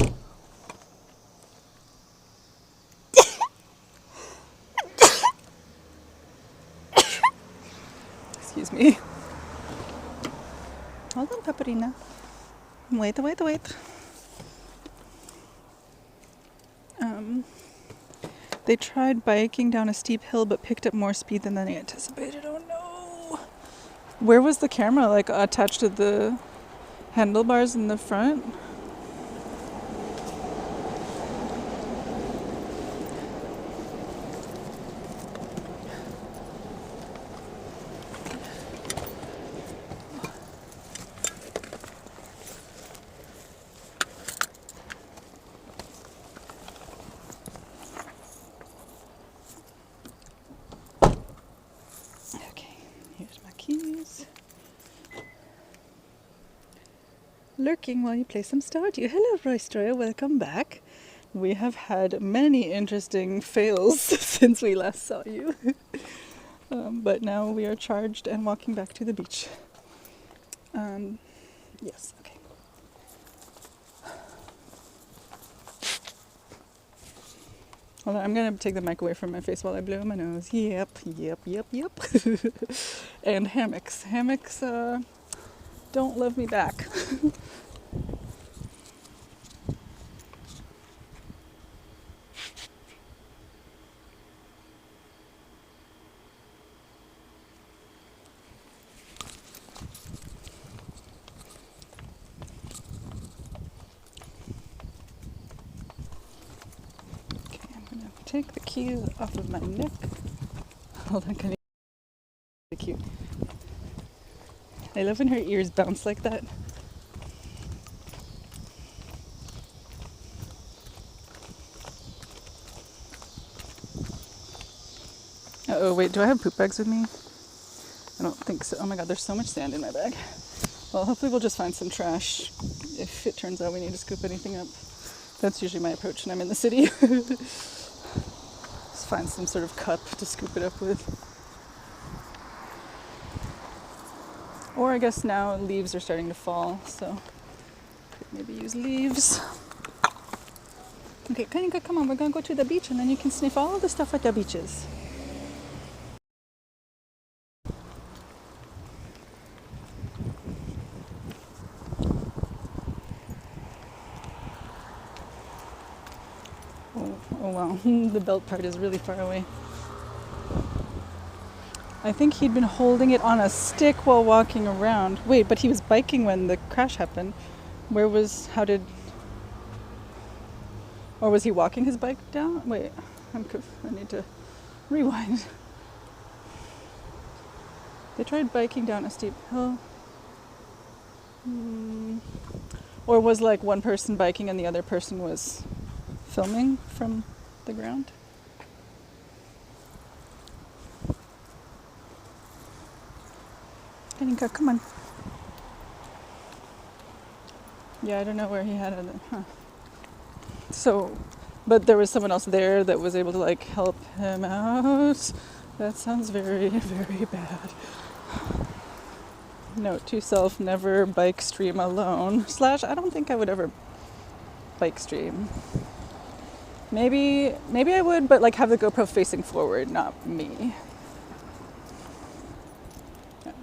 Excuse me. Hold on, Pepperina. Wait. They tried biking down a steep hill but picked up more speed than they anticipated. Oh no! Where was the camera? Attached to the handlebars in the front? Keys. Lurking while you play some Stardew. Hello, Roystroya, welcome back. We have had many interesting fails since we last saw you. But now we are charged and walking back to the beach. Yes, okay. Hold on, I'm going to take the mic away from my face while I blow my nose. Yep. And hammocks. Hammocks don't love me back. Take the keys off of my neck. Hold on, can you? Cute. I love when her ears bounce like that. Uh-oh, wait, do I have poop bags with me? I don't think so. Oh my god, there's so much sand in my bag. Well, hopefully we'll just find some trash if it turns out we need to scoop anything up. That's usually my approach when I'm in the city. Find some sort of cup to scoop it up with. Or I guess now leaves are starting to fall, so could maybe use leaves. Okay, Kanika, come on, we're gonna go to the beach and then you can sniff all the stuff at the beaches. Oh wow, the belt part is really far away. I think he'd been holding it on a stick while walking around. Wait, but he was biking when the crash happened. Or was he walking his bike down? Wait, I need to rewind. They tried biking down a steep hill. Or was like one person biking and the other person was filming from the ground? Kaninka, come on. Yeah, I don't know where he had it. Huh. So, but there was someone else there that was able to like help him out. That sounds very, very bad. Note to self, never bike stream alone. / I don't think I would ever bike stream. Maybe I would, but like have the GoPro facing forward, not me.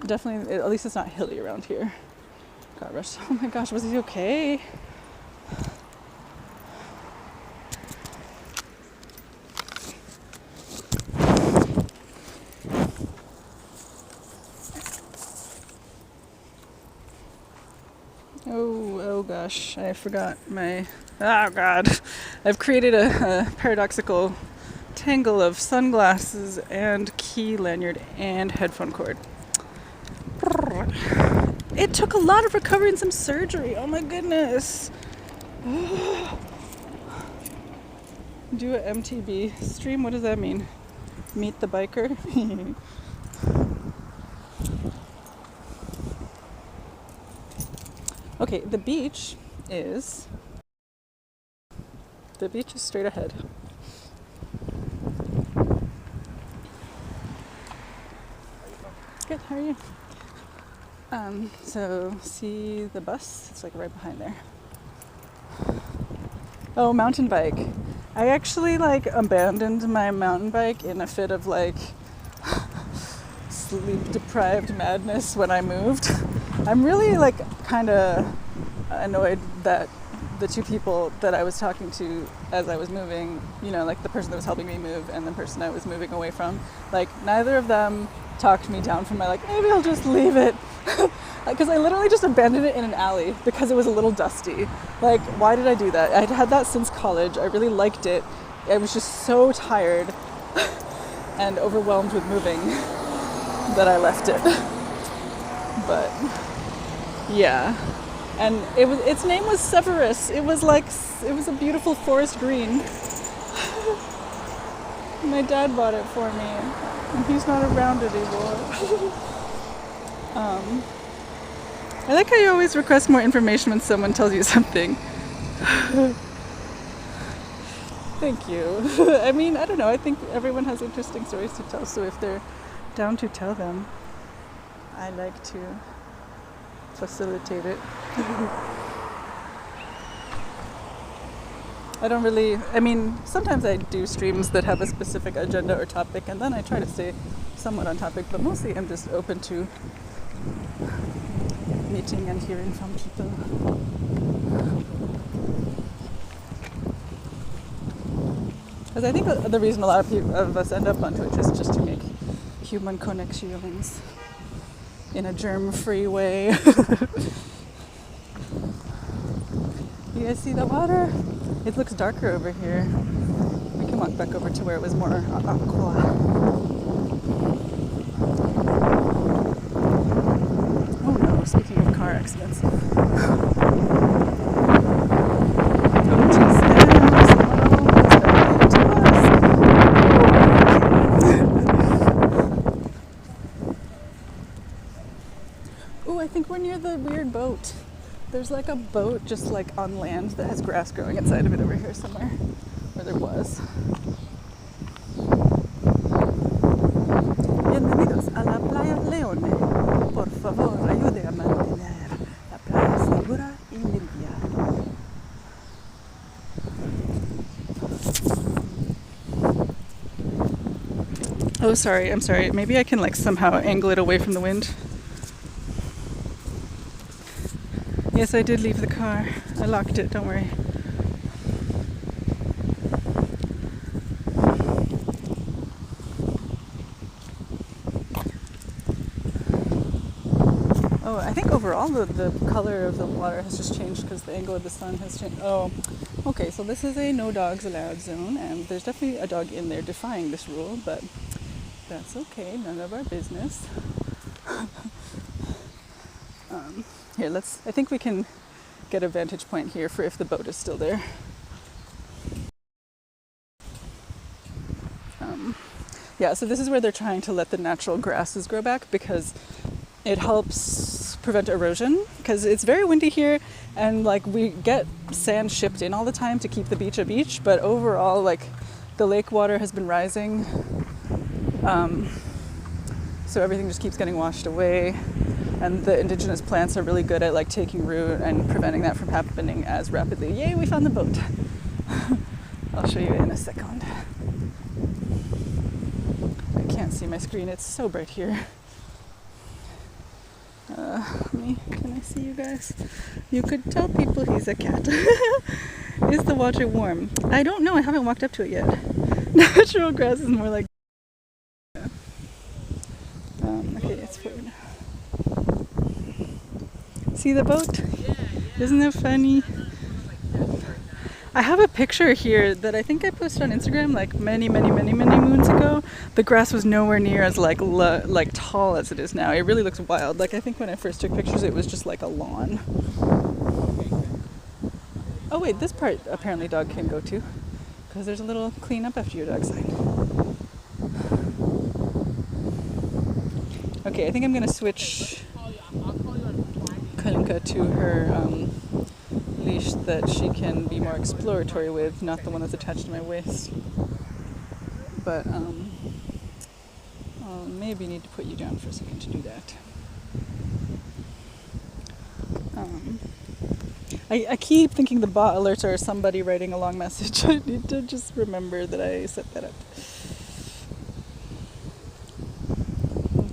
Definitely, at least it's not hilly around here. Got rushed. Oh my gosh, was he okay? Oh gosh, I forgot my... Oh god. I've created a paradoxical tangle of sunglasses and key lanyard and headphone cord. It took a lot of recovery and some surgery. Oh my goodness. Do a MTB stream? What does that mean? Meet the biker? Okay, the beach is straight ahead. Good, how are you? So see the bus? It's like right behind there. Oh, mountain bike. I actually like abandoned my mountain bike in a fit of like sleep deprived madness when I moved. I'm really like kind of annoyed that the two people that I was talking to as I was moving, you know, like the person that was helping me move and the person I was moving away from, like neither of them talked me down from my like, maybe I'll just leave it. Because I literally just abandoned it in an alley because it was a little dusty. Like, why did I do that? I'd had that since college. I really liked it. I was just so tired and overwhelmed with moving that I left it. But yeah. And its name was Severus. It was a beautiful forest green. My dad bought it for me, and he's not around anymore. I like how you always request more information when someone tells you something. Thank you. I mean, I don't know. I think everyone has interesting stories to tell, so if they're down to tell them, I like to facilitate it. Sometimes I do streams that have a specific agenda or topic, and then I try to stay somewhat on topic, but mostly I'm just open to meeting and hearing from people. Because I think the reason a lot of us end up on Twitch is just to make human connections in a germ-free way. You guys see the water? It looks darker over here. We can walk back over to where it was more aqua. Oh no, speaking of car accidents. Oh, I think we're near the weird boat. There's like a boat just like on land that has grass growing inside of it over here somewhere. Or there was. Bienvenidos a la playa Leone. Por favor, ayude a mantener la playa segura y limpia. Oh, sorry, I'm sorry. Maybe I can like somehow angle it away from the wind. Yes, I did leave the car. I locked it, don't worry. Oh, I think overall the color of the water has just changed because the angle of the sun has changed. Oh, Okay, so this is a no dogs allowed zone, and there's definitely a dog in there defying this rule, but that's okay, none of our business. Here, I think we can get a vantage point here for if the boat is still there. Yeah, so this is where they're trying to let the natural grasses grow back because it helps prevent erosion, because it's very windy here and like we get sand shipped in all the time to keep the beach a beach, but overall like the lake water has been rising, so everything just keeps getting washed away, and the indigenous plants are really good at like taking root and preventing that from happening as rapidly. Yay, we found the boat. I'll show you in a second. I can't see my screen, it's so bright here. Can I see you guys? You could tell people he's a cat. Is the water warm? I don't know, I haven't walked up to it yet. Natural grass is more like... okay, it's forward. See the boat? Isn't it funny? I have a picture here that I think I posted on Instagram like many moons ago. The grass was nowhere near as like tall as it is now. It really looks wild. Like I think when I first took pictures it was just like a lawn. Oh wait, this part apparently dog can go to, because there's a little clean up after your dog sign. Okay, I think I'm gonna switch Kalinka to her leash that she can be more exploratory with, not the one that's attached to my waist. But I'll maybe need to put you down for a second to do that. I keep thinking the bot alerts are somebody writing a long message. I need to just remember that I set that up.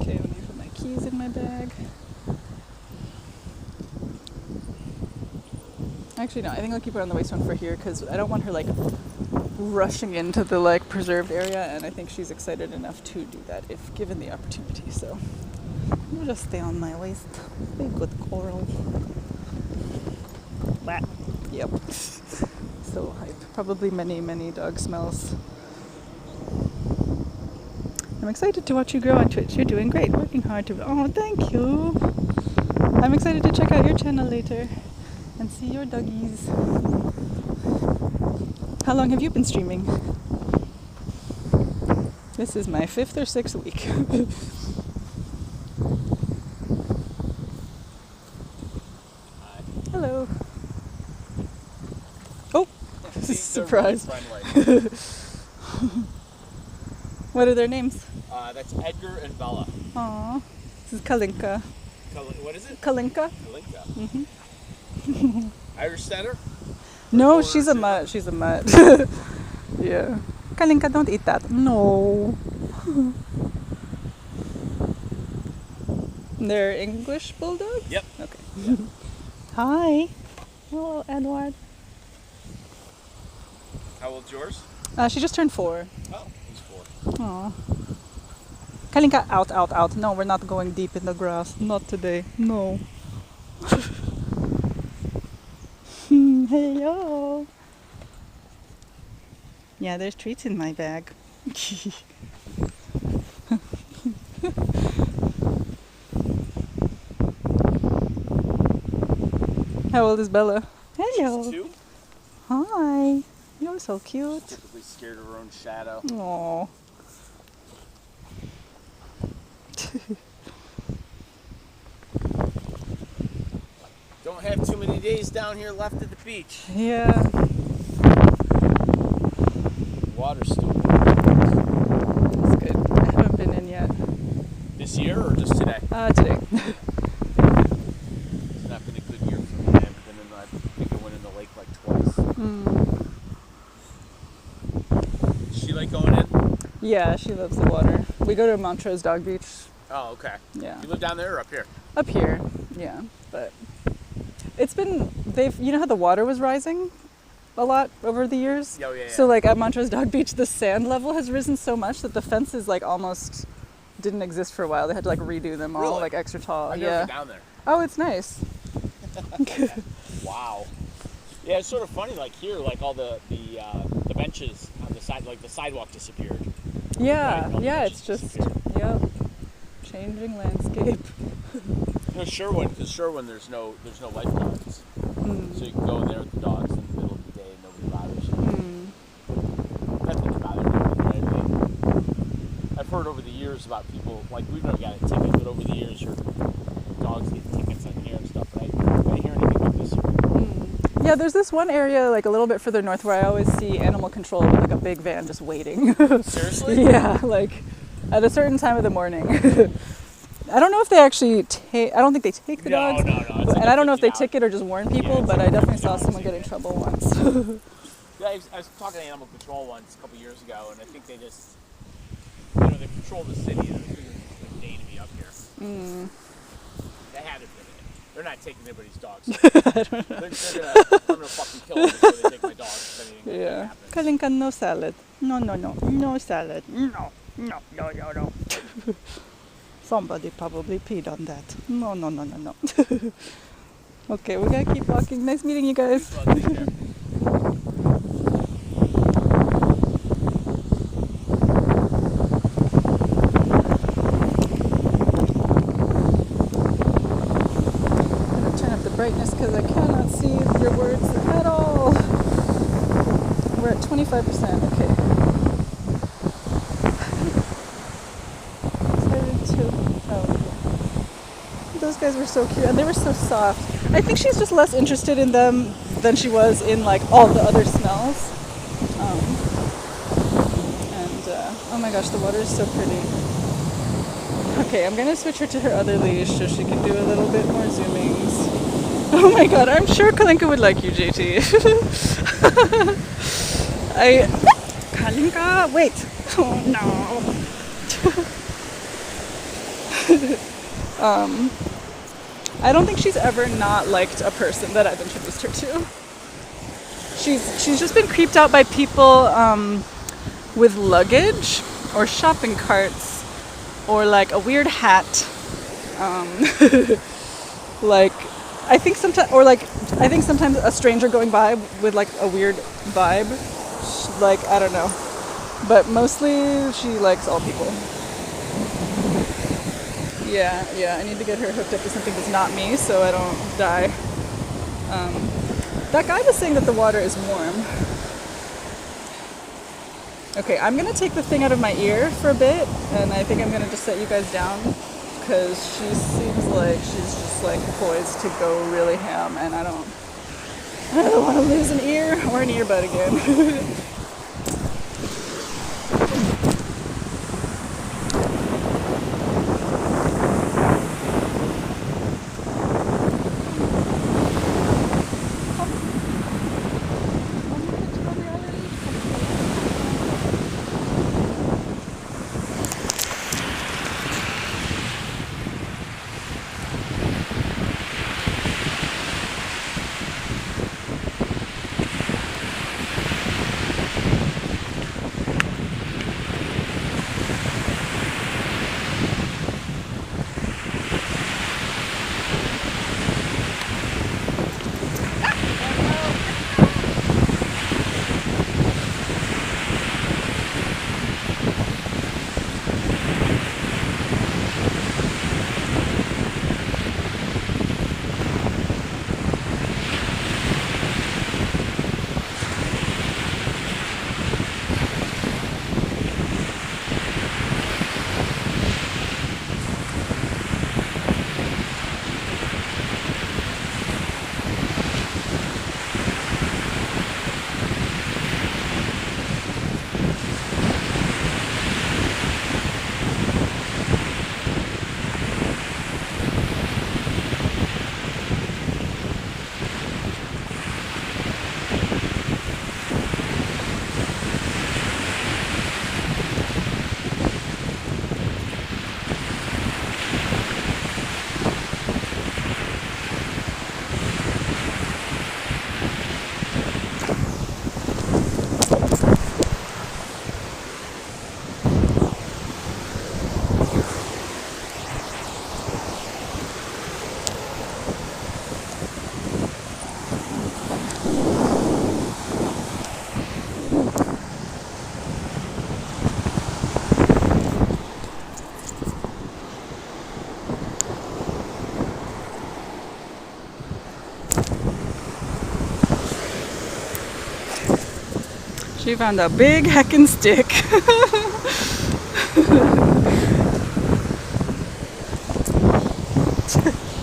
Okay, let me put my keys in my bag. Actually, no, I think I'll keep her on the waist one for here because I don't want her like rushing into the like preserved area, and I think she's excited enough to do that if given the opportunity. So we'll just stay on my waist. Stay good, coral. Bah. Yep. So hype. Probably many dog smells. I'm excited to watch you grow on Twitch. You're doing great. Working hard to... Oh, thank you. I'm excited to check out your channel later and see your doggies. How long have you been streaming? This is my 5th or 6th week. Hello. Oh, surprise. What are their names? That's Edgar and Bella. Aww. This is Kalinka. What is it? Kalinka. Kalinka. Irish setter? No, she's a mutt. She's a mutt. Yeah. Kalinka, don't eat that. No. They're English bulldogs? Yep. Okay. Yep. Hi. Hello, Edward. How old's yours? She just turned 4. Oh, he's 4. Aw. Kalinka, out. No, we're not going deep in the grass. Not today. No. Hello. Yeah, there's treats in my bag. How old is Bella? Hello. She's 2. Hi. You're so cute. Typically scared of her own shadow. Aww. Don't have too many days down here left at the beach. Yeah. Water's still warm. That's good. I haven't been in yet. This year or just today? Today. It's not been a good year for me. I haven't been in. I think I went in the lake like twice. Does she like going in? Yeah, she loves the water. We go to Montrose Dog Beach. Oh, okay. Yeah. You live down there or up here? Up here, yeah. But it's been, you know how the water was rising a lot over the years? Oh, yeah. So like at Montrose Dog Beach, the sand level has risen so much that the fences like almost didn't exist for a while. They had to like redo them all, Really? like extra tall. I've Yeah. never been down there. Oh, it's nice. Wow. Yeah, it's sort of funny. Like here, like all the benches on the side, like the sidewalk disappeared. Yeah, Right, all the yeah, benches it's just, disappeared. yep, changing landscape. You know, Sherwin, because Sherwin, there's no lifeguards, so you can go in there with the dogs in the middle of the day and nobody bothers you. That doesn't bother me. You know what I mean? I've heard over the years about people, like we've never got a ticket, but over the years, heard dogs get tickets on here and stuff. But I didn't hear anything about this year. Yeah, there's this one area like a little bit further north where I always see animal control with like a big van just waiting. Seriously? Yeah, like at a certain time of the morning. I don't know if they actually take. I don't think they take the dogs. No. It's And like I don't know if they $50. ticket or just warn people. it's But like I definitely saw $50 someone get in ticket. trouble once. Yeah, I was talking to animal control once a couple years ago, and I think they just, they control the city. And I figured it's a good day to be up here. They had it. They're not taking anybody's dogs. They're gonna fucking kill them before they take my dogs. If anything Yeah. happens. Kalinka, no salad. No salad. No. Somebody probably peed on that. No. Okay, we gotta keep walking. Nice meeting you guys. Well, take care. I'm gonna turn up the brightness because I cannot see your words at all. We're at 25%. Okay. Those guys were so cute and they were so soft. I think she's just less interested in them than she was in like all the other smells. Oh my gosh, the water is so pretty. Okay, I'm gonna switch her to her other leash so she can do a little bit more zoomings. Oh my god, I'm sure Kalinka would like you, JT. Kalinka, wait. Oh no. I don't think she's ever not liked a person that I've introduced her to. She's just been creeped out by people with luggage or shopping carts or like a weird hat. Like I think sometimes a stranger going by with like a weird vibe. Like I don't know, but mostly she likes all people. Yeah, I need to get her hooked up to something that's not me so I don't die. That guy was saying that the water is warm. Okay, I'm gonna take the thing out of my ear for a bit, and I think I'm gonna just set you guys down, because she seems like she's just like poised to go really ham, and I don't want to lose an ear or an earbud again. She found a big heckin' stick.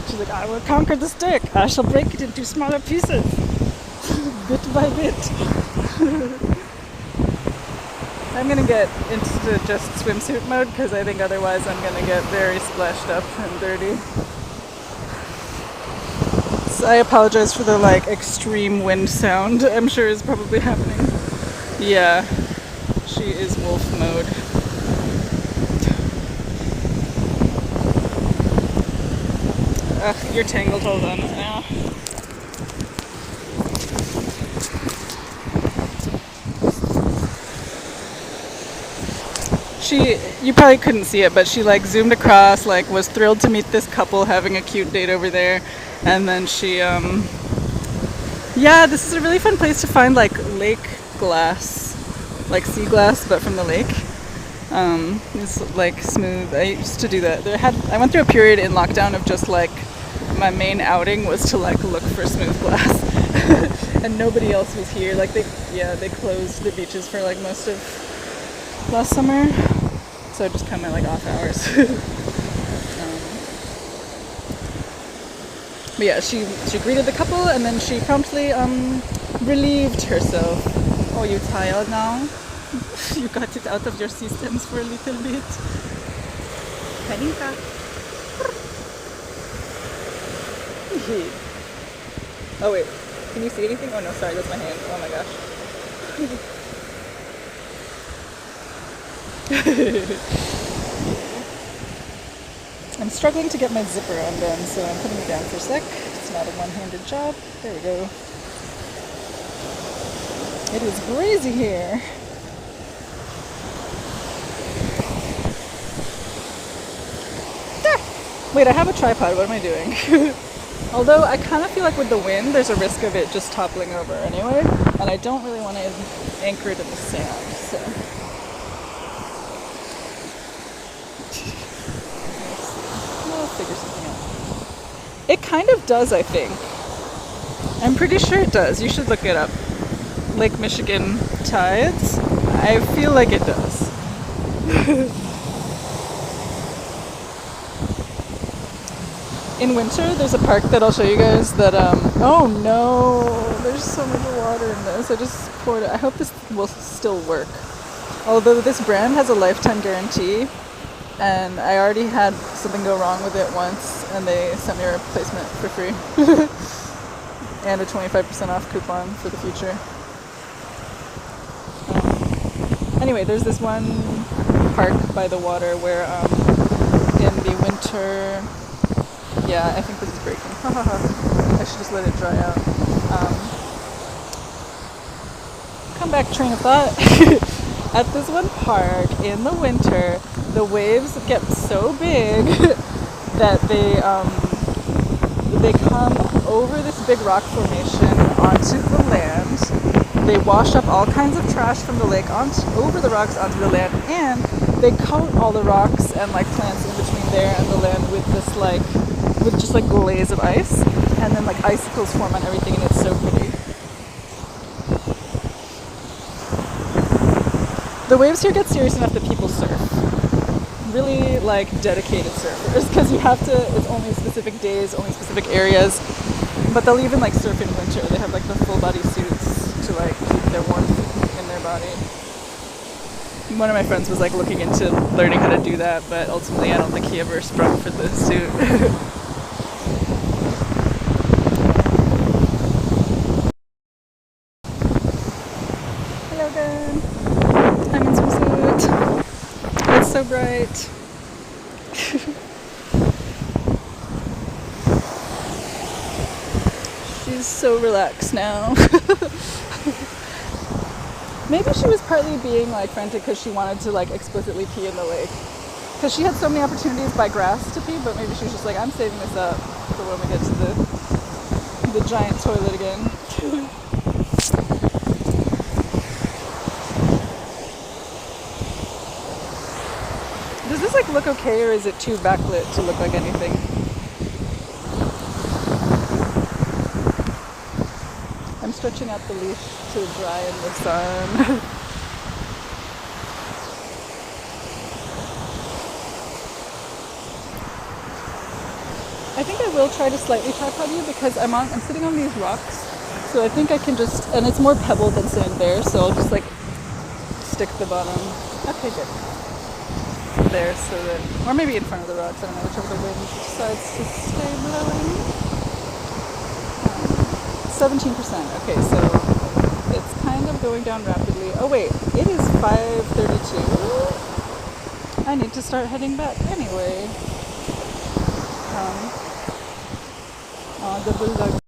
She's like, I will conquer the stick. I shall break it into smaller pieces, bit by bit. I'm gonna get into just swimsuit mode because I think otherwise I'm gonna get very splashed up and dirty. So I apologize for the like extreme wind sound. I'm sure is probably happening. Yeah, she is wolf mode. Ugh, you're tangled. Hold on now. You probably couldn't see it, but she like zoomed across, like was thrilled to meet this couple having a cute date over there, and then she yeah, this is a really fun place to find like lake glass, like sea glass, but from the lake. It's like smooth. I used to do that. I went through a period in lockdown of just like my main outing was to like look for smooth glass, and nobody else was here. Like they closed the beaches for like most of last summer, so I just come at like off hours. But yeah, she greeted the couple and then she promptly relieved herself. Oh, you tired now? You got it out of your systems for a little bit. Kalinka. Oh wait, can you see anything? Oh no, sorry, that's my hand. Oh my gosh. I'm struggling to get my zipper undone, so I'm putting it down for a sec. It's not a one-handed job. There we go. It is crazy here. Ah! Wait, I have a tripod. What am I doing? Although I kind of feel like with the wind, there's a risk of it just toppling over anyway, and I don't really want to anchor it in the sand, so. Figure something out. It kind of does, I think. I'm pretty sure it does. You should look it up. Lake Michigan tides. I feel like it does. In winter, there's a park that I'll show you guys that, oh no, there's so much water in this. I just poured it. I hope this will still work. Although this brand has a lifetime guarantee, and I already had something go wrong with it once, and they sent me a replacement for free. And a 25% off coupon for the future. Anyway, there's this one park by the water where in the winter, yeah, I think this is breaking. I should just let it dry out. Come back, train of thought. At this one park in the winter, the waves get so big that they come over this big rock formation onto the land. They wash up all kinds of trash from the lake over the rocks onto the land, and they coat all the rocks and like plants in between there and the land with this with just like glaze of ice, and then like icicles form on everything, and it's so pretty. The waves here get serious enough that people surf. Really like dedicated surfers, because you have to, it's only specific days, only specific areas, but they'll even like surf in winter. They have like the full body suits to like keep their warmth in their body. One of my friends was like looking into learning how to do that, but ultimately I don't think he ever sprung for the suit. Hello again. I'm in swimsuit. It's so bright. She's so relaxed now. Maybe she was partly being like frantic because she wanted to like explicitly pee in the lake. Because she had so many opportunities by grass to pee, but maybe she was just like, I'm saving this up for when we get to the giant toilet again. Does this like look okay, or is it too backlit to look like anything? I'm stretching out the leash to dry in the sun. I think I will try to slightly tripod you because I'm sitting on these rocks, so I think I can just, and it's more pebble than sand there, so I'll just like stick the bottom. Okay, good. There, so that, or maybe in front of the rocks. I don't know, whichever the wind decides to stay blowing. 17%. Okay, so it's kind of going down rapidly. Oh wait, it is 5:32. I need to start heading back anyway. The bulldog.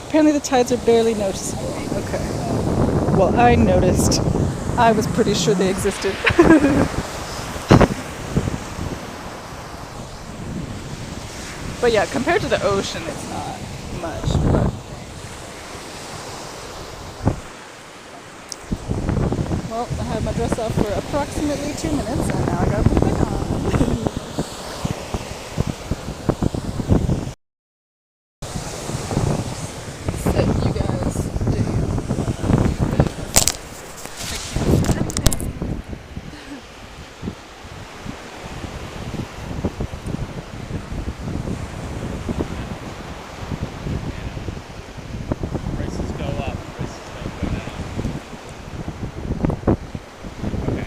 Apparently the tides are barely noticeable. Okay. Well, I noticed. I was pretty sure they existed. But yeah, compared to the ocean, it's not much. But well, I had my dress off for approximately 2 minutes, and now I gotta put it back on. Sit, you guys. Do you? I can't do anything. Prices go up, prices don't go down. Okay,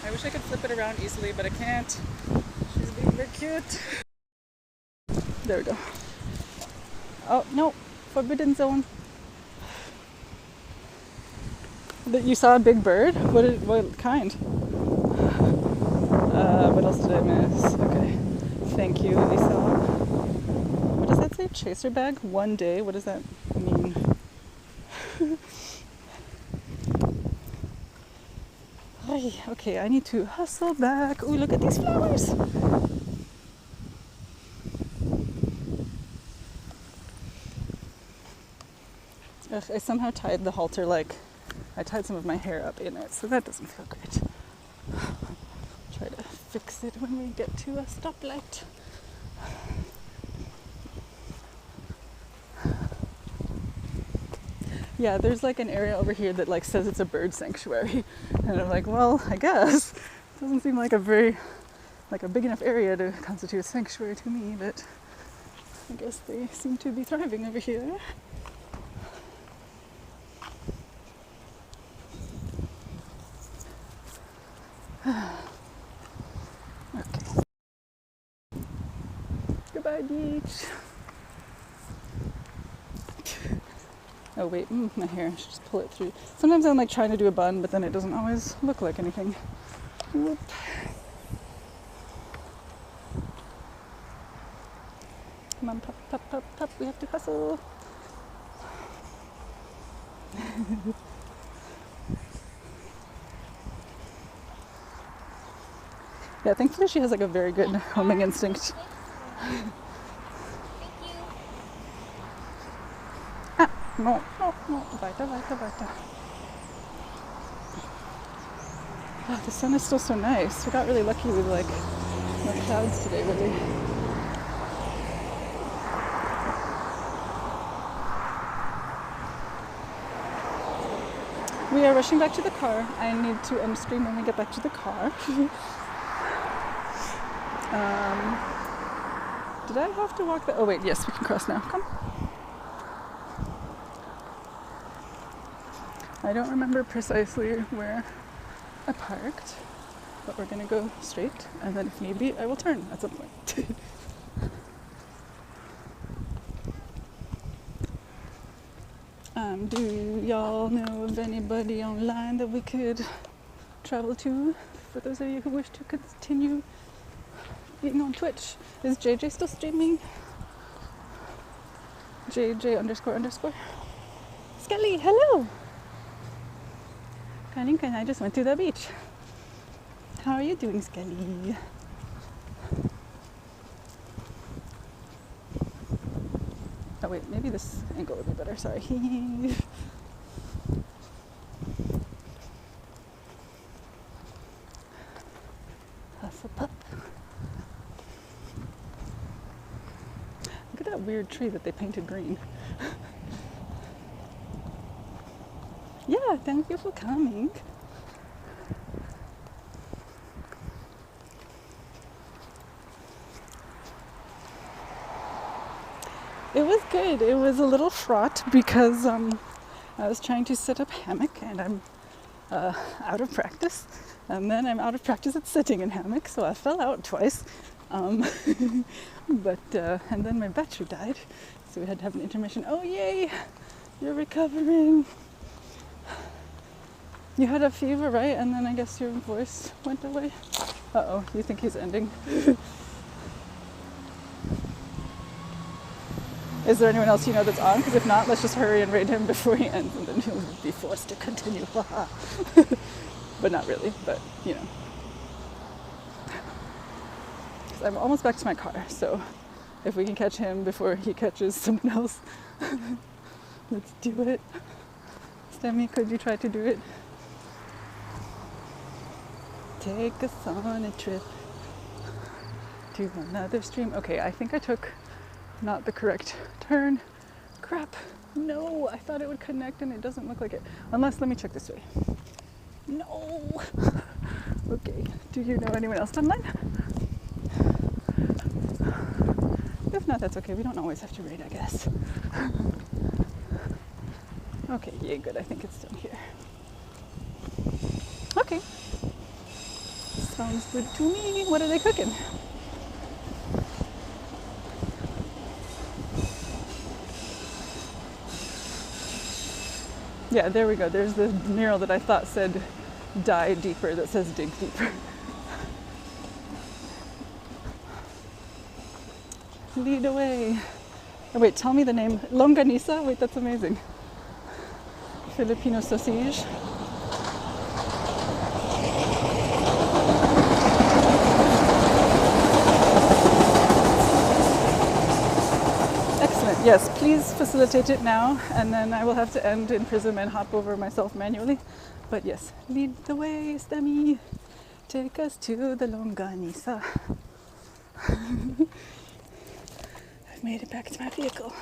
I wish I could flip it around easily, but I can't. She's being very cute. There we go. Oh, no. Forbidden zone. You saw a big bird? What kind? What else did I miss? Okay. Thank you, Lisa. What does that say? Chaser bag? 1 day? What does that mean? Ay, okay, I need to hustle back. Ooh, look at these flowers. Ugh, I somehow tied the halter like I tied some of my hair up in it, so that doesn't feel great. Try to fix it when we get to a stoplight. Yeah, there's like an area over here that like says it's a bird sanctuary, and I'm like, well, I guess it doesn't seem like a big enough area to constitute a sanctuary to me, but I guess they seem to be thriving over here. Okay. Goodbye, beach. Oh wait, my hair, I should just pull it through. Sometimes I'm like trying to do a bun, but then it doesn't always look like anything. Whoop. Come on, pop, pop, pop, pop, we have to hustle. Yeah, thankfully she has like a very good homing instinct. No, weiter, weiter, weiter. Oh, the sun is still so nice. We got really lucky with like no clouds today, really. We are rushing back to the car. I need to end stream when we get back to the car. Did I have to walk oh wait, yes, we can cross now. Come. I don't remember precisely where I parked, but we're gonna go straight, and then if need be, I will turn at some point. Do y'all know of anybody online that we could travel to? For those of you who wish to continue being on Twitch. Is JJ still streaming? JJ__. Skelly, hello! Kalinka and I just went to the beach. How are you doing, Skelly? Oh wait, maybe this angle would be better, sorry. Hustle pup. Look at that weird tree that they painted green. Yeah, thank you for coming. It was good. It was a little fraught because I was trying to set up hammock and I'm out of practice. And then I'm out of practice at sitting in hammock, so I fell out twice. And then my battery died, so we had to have an intermission. Oh yay, you're recovering. You had a fever, right? And then I guess your voice went away. Uh-oh, you think he's ending? Is there anyone else you know that's on? Because if not, let's just hurry and raid him before he ends, and then he'll be forced to continue. But not really, but you know. I'm almost back to my car, so if we can catch him before he catches someone else, let's do it. Stemmy, could you try to do it? Take us on a trip to another stream. Okay, I think I took not the correct turn. Crap. No, I thought it would connect and it doesn't look like it. Unless, let me check this way. No. Okay, do you know anyone else online? If not, that's okay. We don't always have to raid, I guess. Okay, yeah, good. I think it's down here. Okay. Sounds good to me. What are they cooking? Yeah, there we go. There's the mural that I thought said die deeper that says dig deeper. Lead away. Oh, wait, tell me the name. Longanisa? Wait, that's amazing. Filipino sausage. Yes, please facilitate it now, and then I will have to end in Prism and hop over myself manually. But yes, lead the way, Stemi. Take us to the Longanisa. I've made it back to my vehicle.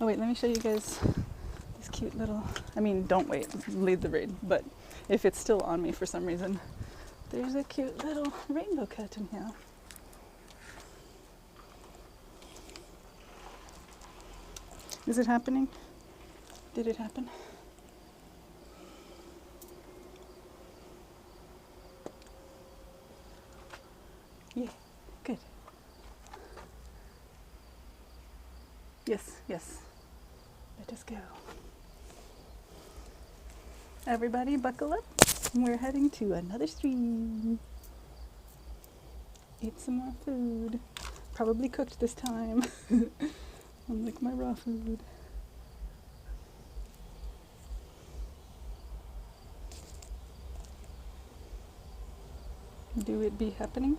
Oh wait, let me show you guys this cute little, I mean, don't wait, lead the raid, but if it's still on me for some reason, there's a cute little rainbow cat in here. Is it happening? Did it happen? Yeah, good. Yes, yes. Let us go. Everybody buckle up. We're heading to another stream. Eat some more food. Probably cooked this time. Unlike my raw food. Do it be happening?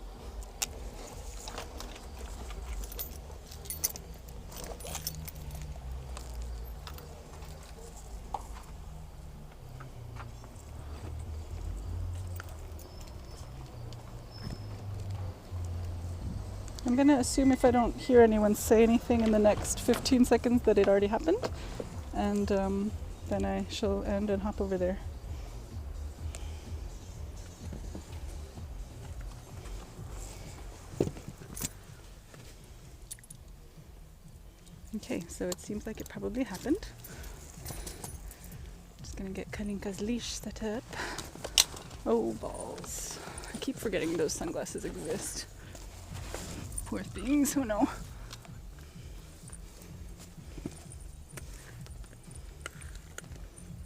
I'm gonna assume if I don't hear anyone say anything in the next 15 seconds that it already happened, and then I shall end and hop over there. Okay, so it seems like it probably happened. Just gonna get Kalinka's leash set up. Oh, balls. I keep forgetting those sunglasses exist. Poor things, who know.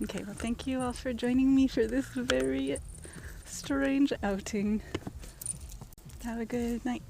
Okay, well, thank you all for joining me for this very strange outing. Have a good night.